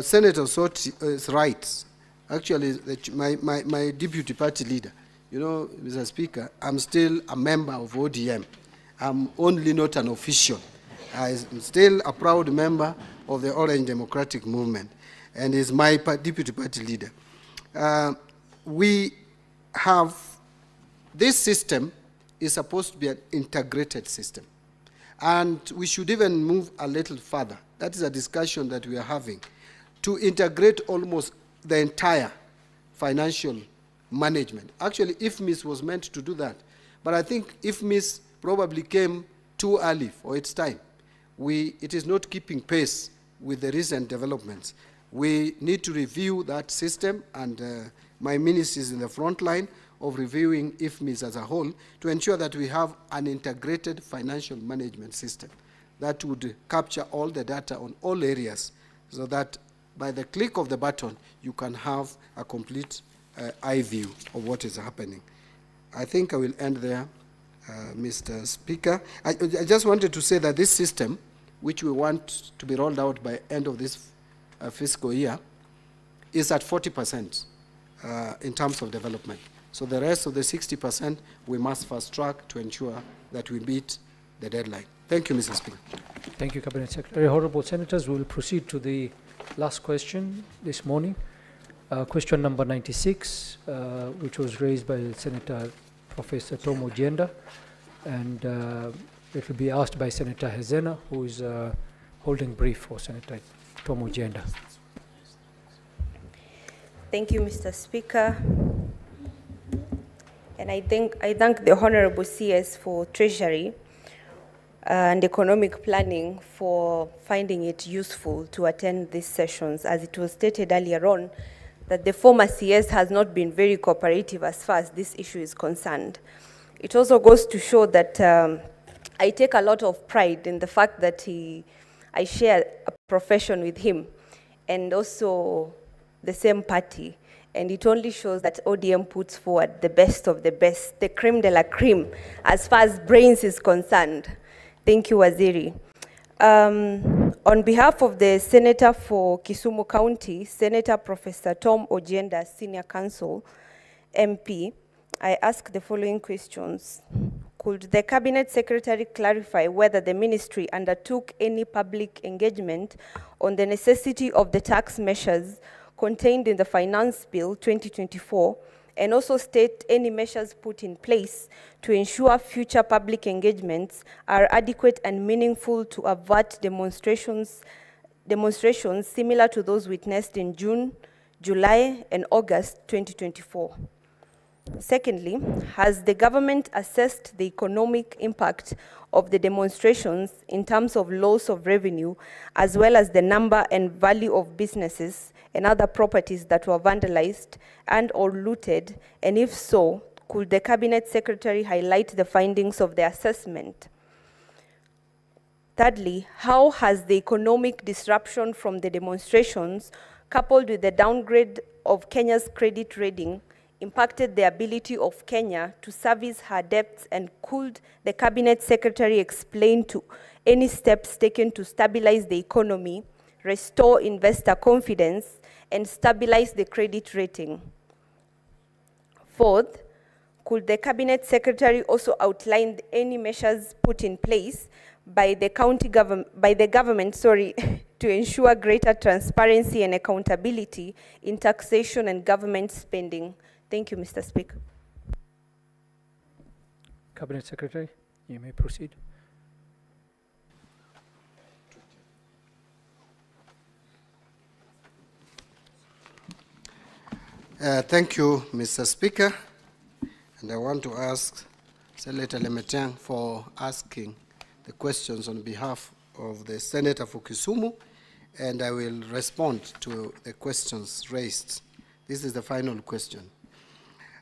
Senator Soti is right. Actually, my deputy party leader, you know, Mr. Speaker, I'm still a member of ODM. I'm only not an official. I'm still a proud member of the Orange Democratic Movement, and is my deputy party leader. We have, this system is supposed to be an integrated system. And we should even move a little further. That is a discussion that we are having, to integrate almost the entire financial management. Actually, IFMIS was meant to do that. But I think IFMIS probably came too early for its time. It is not keeping pace with the recent developments. We need to review that system, and my ministry is in the front line of reviewing IFMIS as a whole to ensure that we have an integrated financial management system that would capture all the data on all areas, so that by the click of the button, you can have a complete eye view of what is happening. I think I will end there, Mr. Speaker. I just wanted to say that this system, which we want to be rolled out by end of this fiscal year, is at 40% in terms of development. So the rest of the 60%, we must fast track to ensure that we meet the deadline. Thank you, Mr. Speaker. Thank you, Cabinet Secretary. Honorable Senators, we will proceed to the last question this morning. Question number 96, which was raised by Senator Professor Tom Ojienda, and it will be asked by Senator Hezena, who is holding brief for Senator Tom Ojienda. Thank you, Mr. Speaker. And I thank the Honorable CS for Treasury and Economic Planning for finding it useful to attend these sessions. As it was stated earlier on, that the former CS has not been very cooperative as far as this issue is concerned. It also goes to show that I take a lot of pride in the fact that I share a profession with him, and also the same party. And it only shows that ODM puts forward the best of the best, the creme de la creme, as far as brains is concerned. Thank you, Waziri. On behalf of the Senator for Kisumu County, Senator Professor Tom Ojienda, Senior Counsel, MP, I ask the following questions. Could the Cabinet Secretary clarify whether the ministry undertook any public engagement on the necessity of the tax measures contained in the Finance Bill 2024 and also state any measures put in place to ensure future public engagements are adequate and meaningful to avert demonstrations similar to those witnessed in June, July, and August 2024. Secondly, has the government assessed the economic impact of the demonstrations in terms of loss of revenue, as well as the number and value of businesses and other properties that were vandalized and or looted? And if so, could the Cabinet Secretary highlight the findings of the assessment? Thirdly, how has the economic disruption from the demonstrations, coupled with the downgrade of Kenya's credit rating, impacted the ability of Kenya to service her debts, and could the Cabinet Secretary explain to any steps taken to stabilize the economy, restore investor confidence, and stabilize the credit rating? Fourth, could the Cabinet Secretary also outline any measures put in place by the government to ensure greater transparency and accountability in taxation and government spending? Thank you, Mr. Speaker. Cabinet Secretary, you may proceed. Thank you, Mr. Speaker. And I want to ask Senator Lemetang for asking the questions on behalf of the Senator for Kisumu, and I will respond to the questions raised. This is the final question.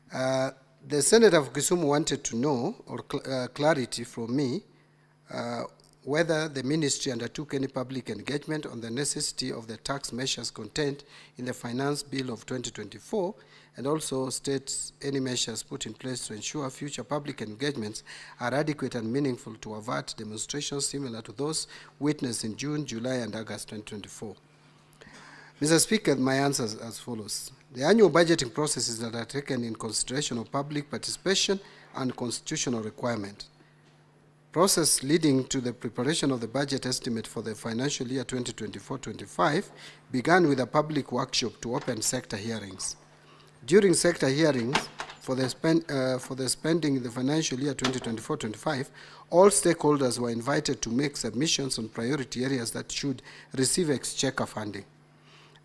The Senator for Kisumu wanted to know, or clarity from me, whether the ministry undertook any public engagement on the necessity of the tax measures contained in the Finance Bill of 2024, and also states any measures put in place to ensure future public engagements are adequate and meaningful to avert demonstrations similar to those witnessed in June, July, and August 2024. Mr. Speaker, my answer is as follows. The annual budgeting processes that are taken in consideration of public participation and constitutional requirement. Process leading to the preparation of the budget estimate for the financial year 2024-25 began with a public workshop to open sector hearings. During sector hearings for the spending in the financial year 2024-25, all stakeholders were invited to make submissions on priority areas that should receive exchequer funding.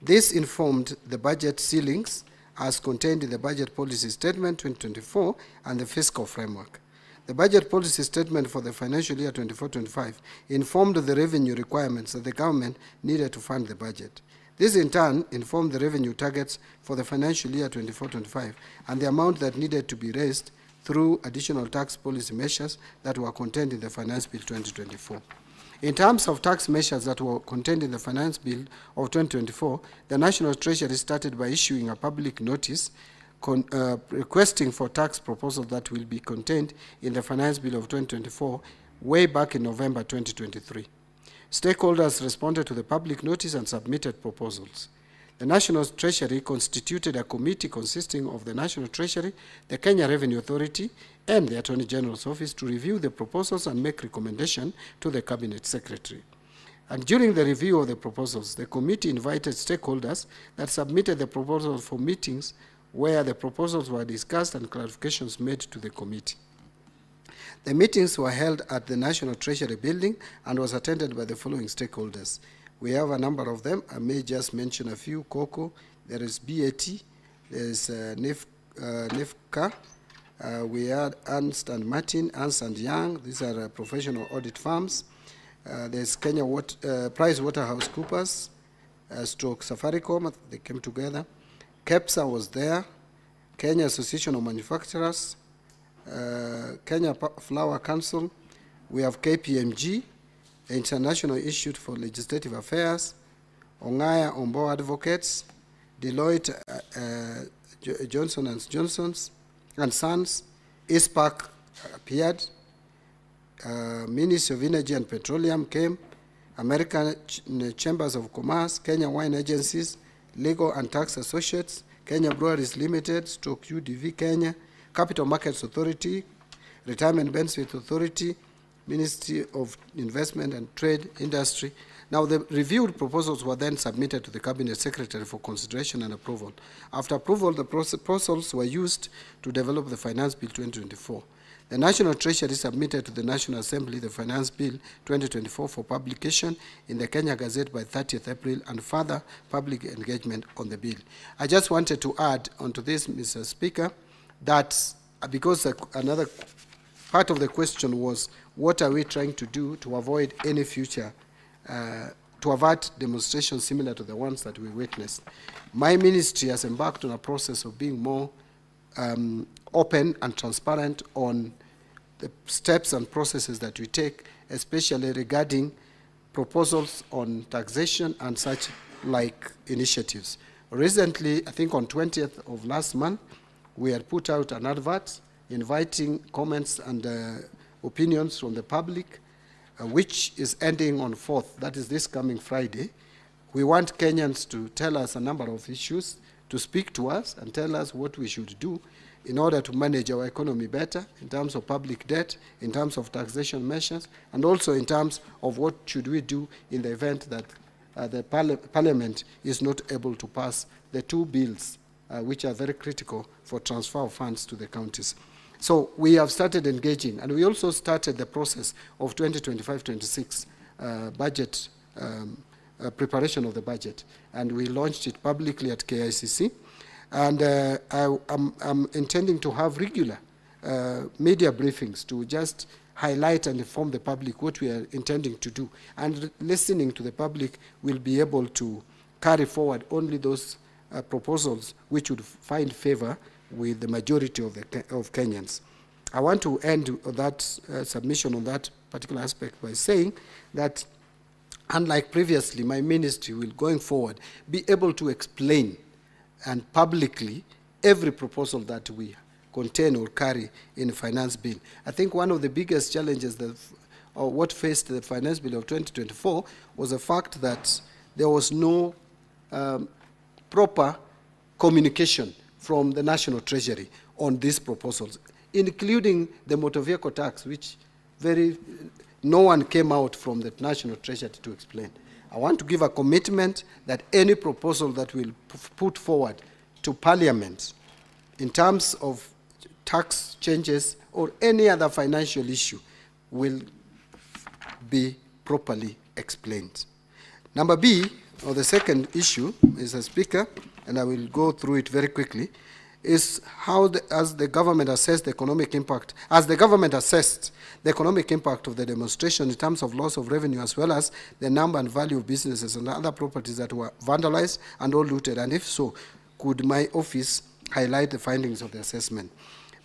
This informed the budget ceilings as contained in the Budget Policy Statement 2024 and the Fiscal Framework. The Budget Policy Statement for the financial year 24-25 informed the revenue requirements that the government needed to fund the budget. This, in turn, informed the revenue targets for the financial year 24-25 and the amount that needed to be raised through additional tax policy measures that were contained in the Finance Bill 2024. In terms of tax measures that were contained in the Finance Bill of 2024, the National Treasury started by issuing a public notice requesting for tax proposals that will be contained in the Finance Bill of 2024 way back in November 2023. Stakeholders responded to the public notice and submitted proposals. The National Treasury constituted a committee consisting of the National Treasury, the Kenya Revenue Authority, and the Attorney General's Office to review the proposals and make recommendation to the Cabinet Secretary. And during the review of the proposals, the committee invited stakeholders that submitted the proposals for meetings where the proposals were discussed and clarifications made to the committee. The meetings were held at the National Treasury building and was attended by the following stakeholders. We have a number of them. I may just mention a few. COCO, there is BAT, there is NIFCA, we had Ernst and Martin, Ernst and Young. These are professional audit firms. There's Kenya PricewaterhouseCoopers, stroke Safaricom, they came together. KEPSA was there, Kenya Association of Manufacturers, Kenya Flower Council. We have KPMG, the International Institute for Legislative Affairs, Ongaya Ombo Advocates, Deloitte Johnson and Johnson's and Sons, ISPAC appeared, Ministry of Energy and Petroleum came, American Chambers of Commerce, Kenya Wine Agencies, Legal and Tax Associates, Kenya Breweries Limited, stroke UDV Kenya, Capital Markets Authority, Retirement Benefit Authority, Ministry of Investment and Trade, Industry, Now, the reviewed proposals were then submitted to the Cabinet Secretary for consideration and approval. After approval, the proposals were used to develop the Finance Bill 2024. The National Treasury submitted to the National Assembly the Finance Bill 2024 for publication in the Kenya Gazette by 30th April and further public engagement on the bill. I just wanted to add onto this, Mr. Speaker, that because another part of the question was, what are we trying to do to avoid any future, to avert demonstrations similar to the ones that we witnessed? My ministry has embarked on a process of being more open and transparent on the steps and processes that we take, especially regarding proposals on taxation and such like initiatives. Recently, I think on 20th of last month, we had put out an advert inviting comments and opinions from the public, which is ending on 4th, that is this coming Friday. We want Kenyans to tell us a number of issues, to speak to us and tell us what we should do in order to manage our economy better in terms of public debt, in terms of taxation measures, and also in terms of what should we do in the event that the Parliament is not able to pass the two bills which are very critical for transfer of funds to the counties. So we have started engaging, and we also started the process of 2025-26 budget, preparation of the budget, and we launched it publicly at KICC. And I'm intending to have regular media briefings to just highlight and inform the public what we are intending to do. And listening to the public, will be able to carry forward only those proposals which would find favor with the majority of Kenyans. I want to end that submission on that particular aspect by saying that, unlike previously, my ministry will, going forward, be able to explain and publicly every proposal that we contain or carry in the finance bill. I think one of the biggest challenges that, or what faced the finance bill of 2024 was the fact that there was no proper communication from the National Treasury on these proposals, including the motor vehicle tax, which no one came out from the National Treasury to explain. I want to give a commitment that any proposal that we'll put forward to Parliament in terms of tax changes or any other financial issue will be properly explained. Number B, or the second issue, Mr. Speaker, and I will go through it very quickly, is how, as the government assessed the economic impact, as the government assessed the economic impact of the demonstration in terms of loss of revenue, as well as the number and value of businesses and other properties that were vandalized and or looted, and if so, could my office highlight the findings of the assessment?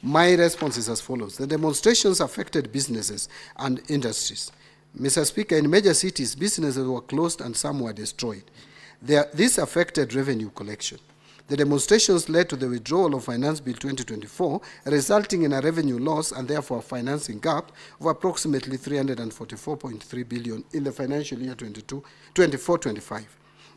My response is as follows. The demonstrations affected businesses and industries. Mr. Speaker, in major cities, businesses were closed and some were destroyed. This affected revenue collection. The demonstrations led to the withdrawal of Finance Bill 2024, resulting in a revenue loss and therefore a financing gap of approximately 344.3 billion in the financial year 24-25.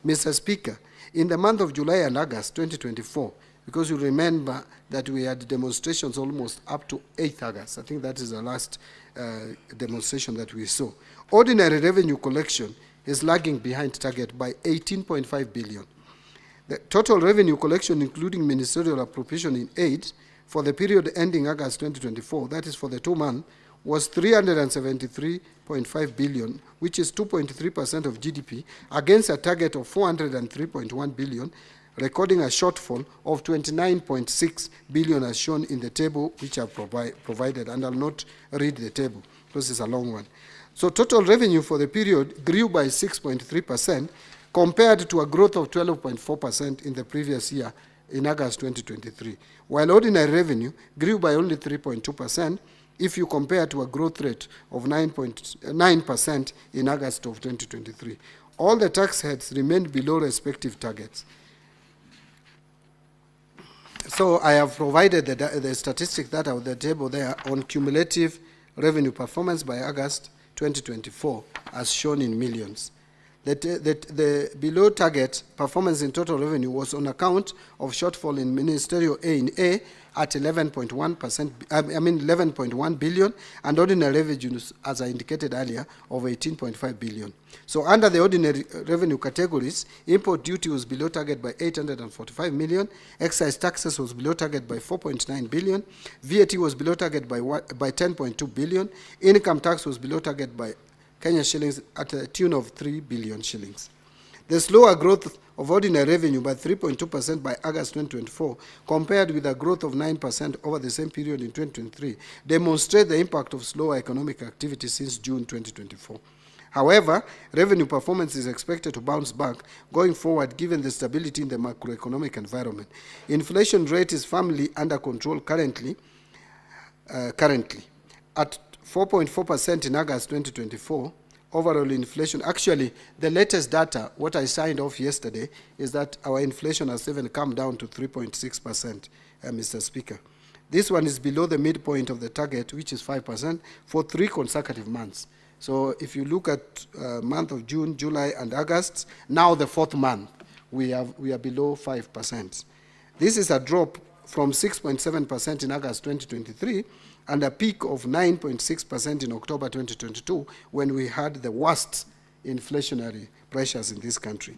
Mr. Speaker, in the month of July and August 2024, because you remember that we had demonstrations almost up to 8th August, I think that is the last demonstration that we saw. Ordinary revenue collection is lagging behind target by 18.5 billion. The total revenue collection, including ministerial appropriation in aid, for the period ending August 2024, that is for the 2 months, was 373.5 billion, which is 2.3% of GDP, against a target of 403.1 billion, recording a shortfall of 29.6 billion as shown in the table which I've provided, and I'll not read the table because it's a long one. So total revenue for the period grew by 6.3%, compared to a growth of 12.4% in the previous year in August 2023, while ordinary revenue grew by only 3.2% if you compare to a growth rate of 9% in August of 2023. All the tax heads remained below respective targets. So I have provided the statistic that are the table there on cumulative revenue performance by August 2024 as shown in millions. the below target performance in total revenue was on account of shortfall in ministerial A at 11.1%, 11.1 billion, and ordinary revenues, as I indicated earlier, of 18.5 billion. So under the ordinary revenue categories, import duty was below target by 845 million, excise taxes was below target by 4.9 billion, VAT was below target by 10.2 billion, income tax was below target by Kenya shillings at a tune of 3 billion shillings. The slower growth of ordinary revenue by 3.2% by August 2024, compared with a growth of 9% over the same period in 2023, demonstrate the impact of slower economic activity since June 2024. However, revenue performance is expected to bounce back going forward given the stability in the macroeconomic environment. Inflation rate is firmly under control currently at 4.4% in August 2024. Overall inflation, actually the latest data, what I signed off yesterday, is that our inflation has even come down to 3.6%, Mr. Speaker. This one is below the midpoint of the target, which is 5%, for 3 consecutive months. So if you look at month of June, July, and August, now the 4th month, we are below 5%. This is a drop from 6.7% in August 2023, and a peak of 9.6% in October 2022, when we had the worst inflationary pressures in this country.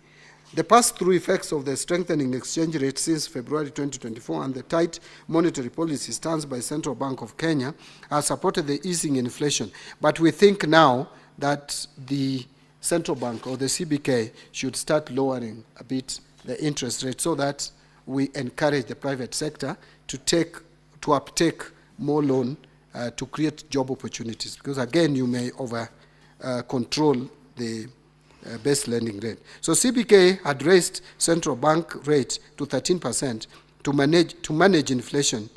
The pass-through effects of the strengthening exchange rate since February 2024 and the tight monetary policy stance by Central Bank of Kenya have supported the easing inflation. But we think now that the Central Bank or the CBK should start lowering a bit the interest rate so that we encourage the private sector to uptake more loan to create job opportunities, because again you may over control the base lending rate. So CBK had raised central bank rate to 13% to manage inflation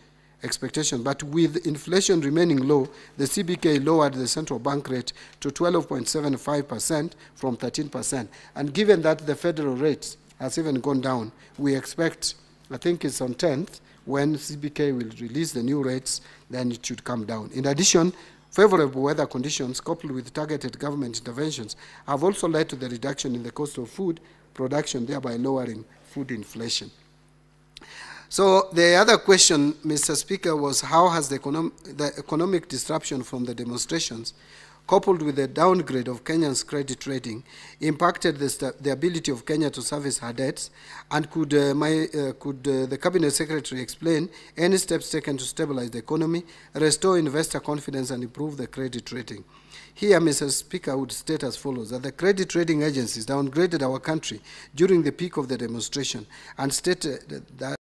expectation, but with inflation remaining low, the CBK lowered the central bank rate to 12.75% from 13%. And given that the federal rate has even gone down, we expect, I think it's on 10th, when CBK will release the new rates, then it should come down. In addition, favorable weather conditions coupled with targeted government interventions have also led to the reduction in the cost of food production, thereby lowering food inflation. So the other question, Mr. Speaker, was how has the economic disruption from the demonstrations coupled with the downgrade of Kenya's credit rating, impacted the ability of Kenya to service her debts? And could the Cabinet Secretary explain any steps taken to stabilize the economy, restore investor confidence, and improve the credit rating? Here, Mr. Speaker, would state as follows, that the credit rating agencies downgraded our country during the peak of the demonstration and stated that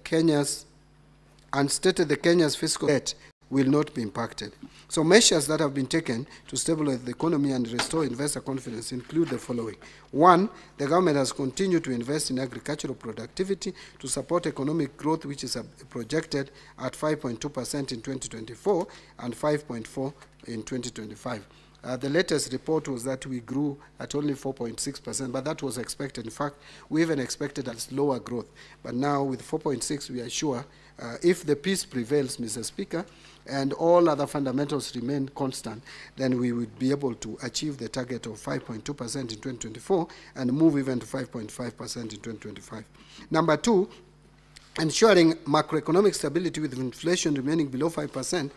Kenya's fiscal debt will not be impacted. So measures that have been taken to stabilize the economy and restore investor confidence include the following. 1, the government has continued to invest in agricultural productivity to support economic growth, which is projected at 5.2% in 2024 and 5.4% in 2025. The latest report was that we grew at only 4.6%, but that was expected. In fact, we even expected a slower growth. But now with 4.6%, we are sure if the peace prevails, Mr. Speaker, and all other fundamentals remain constant, then we would be able to achieve the target of 5.2% in 2024 and move even to 5.5% in 2025. Number 2, ensuring macroeconomic stability with inflation remaining below 5%,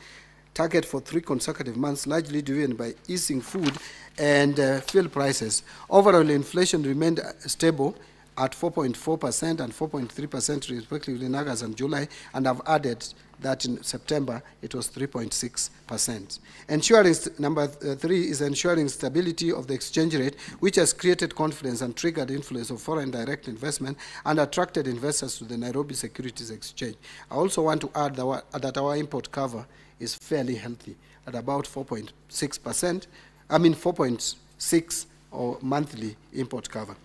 target for 3 consecutive months, largely driven by easing food and fuel prices. Overall, inflation remained stable at 4.4% and 4.3% respectively in August and July, and I've added that in September it was 3.6%. Ensuring, number 3 is ensuring stability of the exchange rate, which has created confidence and triggered influence of foreign direct investment and attracted investors to the Nairobi Securities Exchange. I also want to add that our import cover is fairly healthy at about 4.6%, 4.6 or monthly import cover.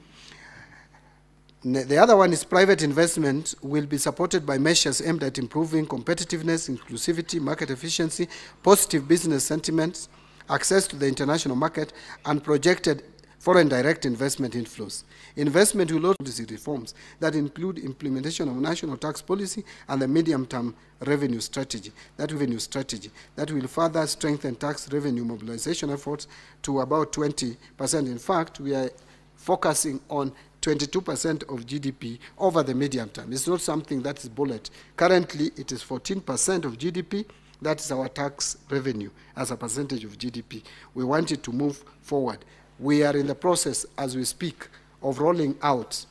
The other one is private investment will be supported by measures aimed at improving competitiveness, inclusivity, market efficiency, positive business sentiments, access to the international market, and projected foreign direct investment inflows. Investment will also policy reforms that include implementation of national tax policy and the medium-term revenue strategy. That will further strengthen tax revenue mobilization efforts to about 20%. In fact, we are focusing on 22% of GDP over the medium term. It's not something that is bullet. Currently, it is 14% of GDP. That is our tax revenue as a percentage of GDP. We want it to move forward. We are in the process, as we speak, of rolling out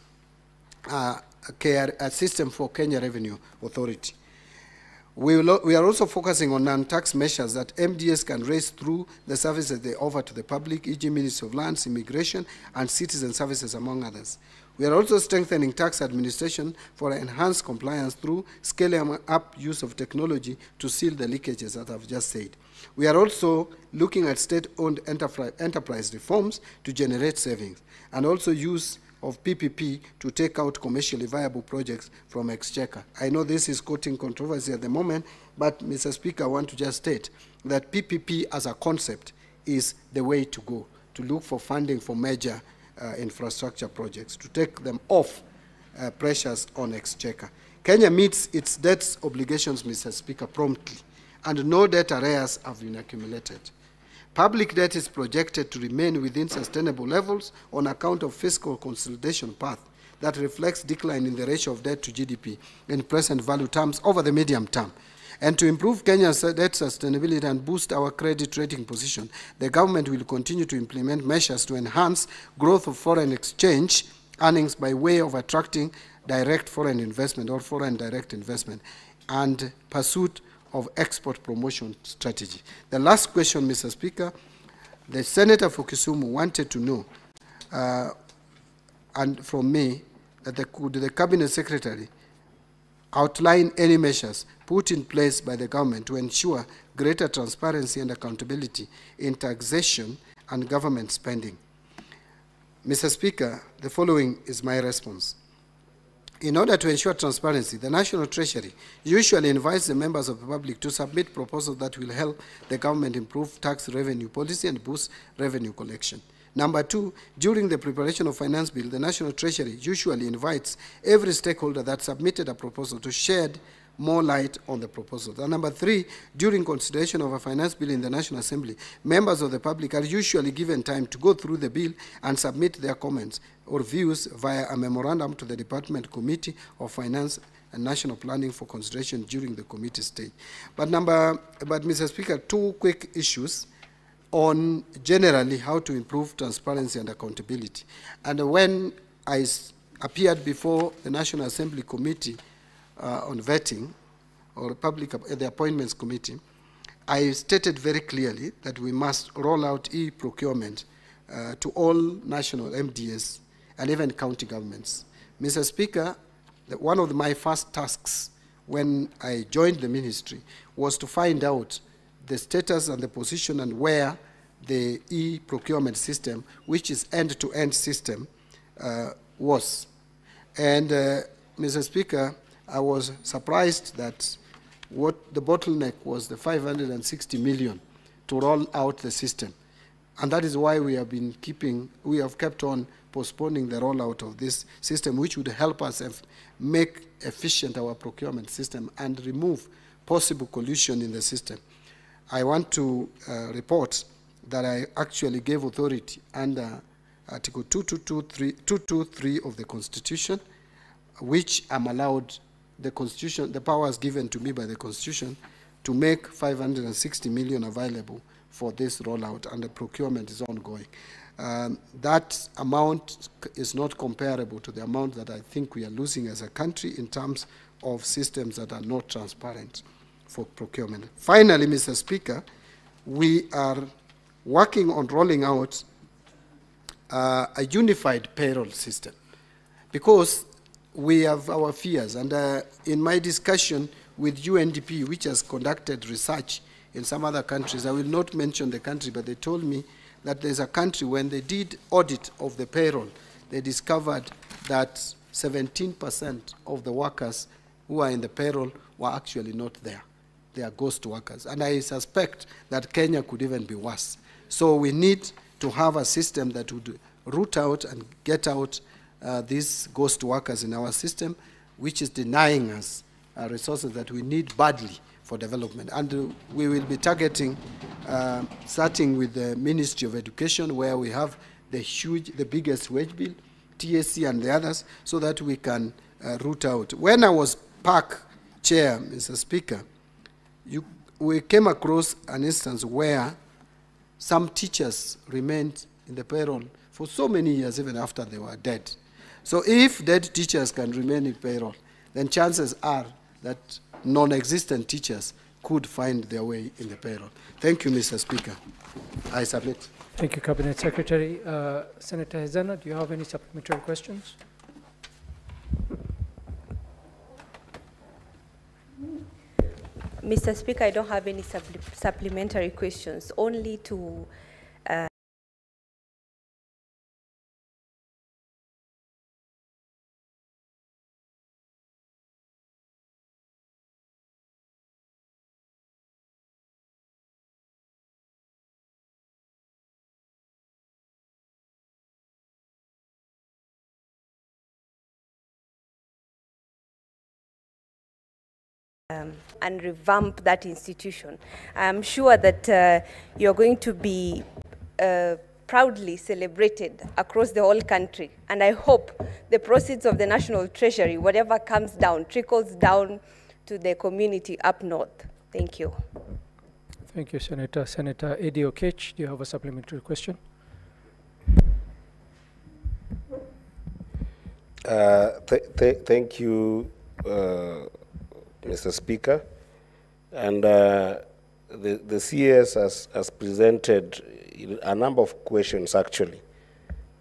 a system for Kenya Revenue Authority. We are also focusing on non-tax measures that MDS can raise through the services they offer to the public, e.g. Ministry of Lands, Immigration, and Citizen Services, among others. We are also strengthening tax administration for enhanced compliance through scaling up use of technology to seal the leakages that I've just said. We are also looking at state-owned enterprise reforms to generate savings, and also use of PPP to take out commercially viable projects from Exchequer. I know this is causing controversy at the moment, but Mr. Speaker, I want to just state that PPP as a concept is the way to go, to look for funding for major infrastructure projects, to take them off pressures on Exchequer. Kenya meets its debt obligations, Mr. Speaker, promptly, and no debt arrears have been accumulated. Public debt is projected to remain within sustainable levels on account of fiscal consolidation path that reflects decline in the ratio of debt to GDP in present value terms over the medium term. And to improve Kenya's debt sustainability and boost our credit rating position, the government will continue to implement measures to enhance growth of foreign exchange earnings by way of attracting direct foreign investment or foreign direct investment and pursuit of export promotion strategy. The last question, Mr. Speaker, the Senator for Kisumu wanted to know, and from me, that could the Cabinet Secretary outline any measures put in place by the government to ensure greater transparency and accountability in taxation and government spending. Mr. Speaker, the following is my response. In order to ensure transparency, the National Treasury usually invites the members of the public to submit proposals that will help the government improve tax revenue policy and boost revenue collection. Number two, during the preparation of finance bill, the National Treasury usually invites every stakeholder that submitted a proposal to shed more light on the proposal. And number three, during consideration of a finance bill in the National Assembly, members of the public are usually given time to go through the bill and submit their comments or views via a memorandum to the Department Committee of Finance and National Planning for consideration during the committee stage. But Mr. Speaker, two quick issues on generally how to improve transparency and accountability. And when I appeared before the National Assembly Committee on vetting, or the Appointments Committee, I stated very clearly that we must roll out e-procurement to all national MDS and even county governments. Mr. Speaker, one of my first tasks when I joined the ministry was to find out the status and the position and where the e-procurement system, which is end-to-end system, was. And Mr. Speaker, I was surprised that what the bottleneck was the 560 million to roll out the system. And that is why we have kept on postponing the rollout of this system, which would help us make efficient our procurement system and remove possible collusion in the system. I want to report that I actually gave authority under Article 223 of the Constitution, which I'm allowed the powers given to me by the Constitution to make 560 million available for this rollout, and the procurement is ongoing. That amount is not comparable to the amount that I think we are losing as a country in terms of systems that are not transparent for procurement. Finally, Mr. Speaker, we are working on rolling out a unified payroll system because we have our fears. And in my discussion with UNDP, which has conducted research in some other countries, I will not mention the country, but they told me that there's a country, when they did audit of the payroll, they discovered that 17% of the workers who are in the payroll were actually not there. They are ghost workers. And I suspect that Kenya could even be worse. So we need to have a system that would root out and get out these ghost workers in our system, which is denying us resources that we need badly for development. And we will be targeting, starting with the Ministry of Education, where we have the biggest wage bill, TSC and the others, so that we can root out. When I was PAC chair, Mr. Speaker, we came across an instance where some teachers remained in the payroll for so many years, even after they were dead. So if dead teachers can remain in payroll, then chances are that non-existent teachers could find their way in the payroll. Thank you, Mr. Speaker. I submit. Thank you, Cabinet Secretary. Senator Hezana, do you have any supplementary questions? Mr. Speaker, I don't have any supplementary questions, only to and revamp that institution. I'm sure that you're going to be proudly celebrated across the whole country. And I hope the proceeds of the National Treasury, whatever comes down, trickles down to the community up north. Thank you. Thank you, Senator. Senator Eddie Okech, do you have a supplementary question? Thank you, Mr. Speaker. And the CS has presented a number of questions, actually,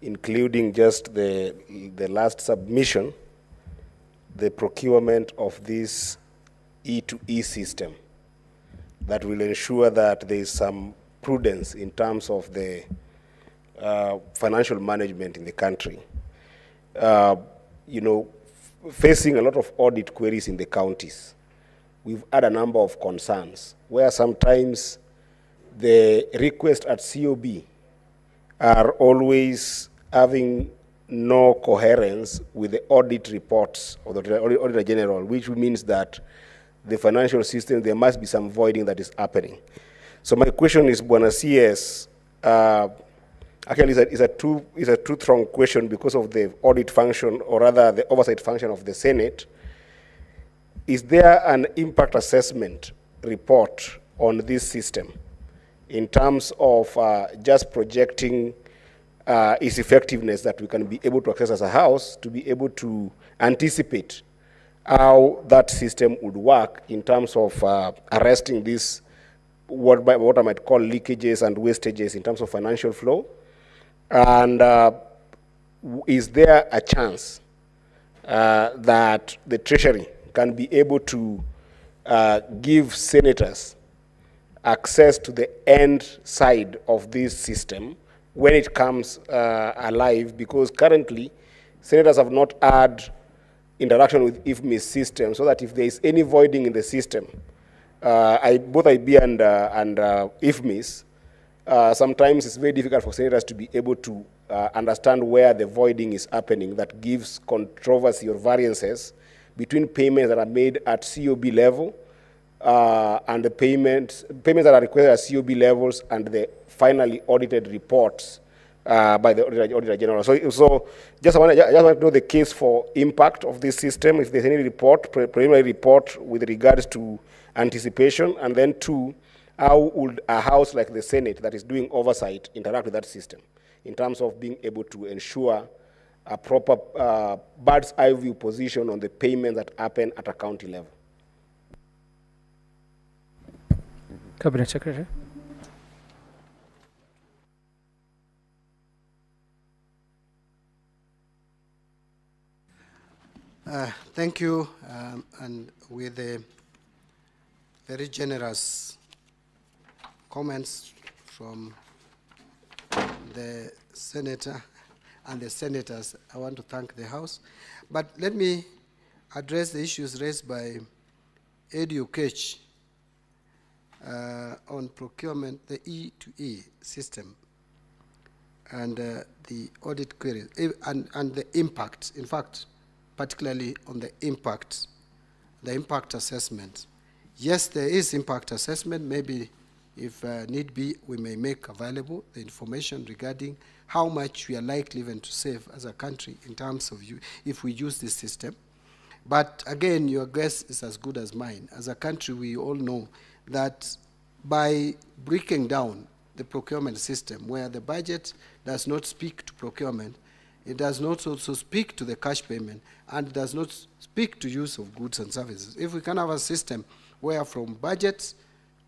including just the last submission, the procurement of this E2E system that will ensure that there is some prudence in terms of the financial management in the country. You know, facing a lot of audit queries in the counties, we've had a number of concerns where sometimes the requests at COB are always having no coherence with the audit reports of the Auditor General, which means that the financial system, there must be some voiding that is happening. So my question is, Bwana CS, actually it's a two-pronged question because of the audit function, or rather the oversight function of the Senate. Is there an impact assessment report on this system in terms of just projecting its effectiveness that we can be able to access as a House, to be able to anticipate how that system would work in terms of arresting this, what I might call leakages and wastages in terms of financial flow? And is there a chance that the Treasury can be able to give senators access to the end side of this system when it comes alive? Because currently, senators have not had interaction with IFMI's system, so that if there is any voiding in the system, both IB and IFMI's, sometimes it's very difficult for senators to be able to understand where the voiding is happening. That gives controversy or variances between payments that are made at COB level and the payments that are requested at COB levels and the finally audited reports by the Auditor General. So just want to know the case for impact of this system, if there's any report, preliminary report with regards to anticipation, and then two, how would a House like the Senate that is doing oversight interact with that system in terms of being able to ensure a proper bird's eye view position on the payments that happen at a county level? Cabinet Secretary. Thank you, and with the very generous comments from the Senator and the Senators, I want to thank the House. But let me address the issues raised by Eddie Okech on procurement, the E2E system. and the audit queries, and the impact, in fact, particularly on the impact assessment. Yes, there is impact assessment. Maybe if need be, we may make available the information regarding how much we are likely even to save as a country in terms of if we use this system. But again, your guess is as good as mine. As a country, we all know that by breaking down the procurement system, where the budget does not speak to procurement, it does not also speak to the cash payment, and does not speak to use of goods and services. If we can have a system where from budget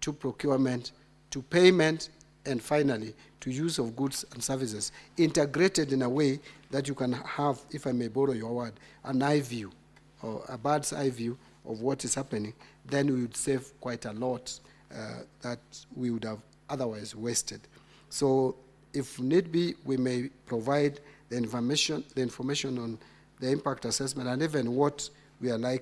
to procurement to payment and finally to use of goods and services integrated in a way that you can have, if I may borrow your word, an eye view or a bird's eye view of what is happening, then we would save quite a lot that we would have otherwise wasted. So if need be, we may provide the information on the impact assessment and even what we are like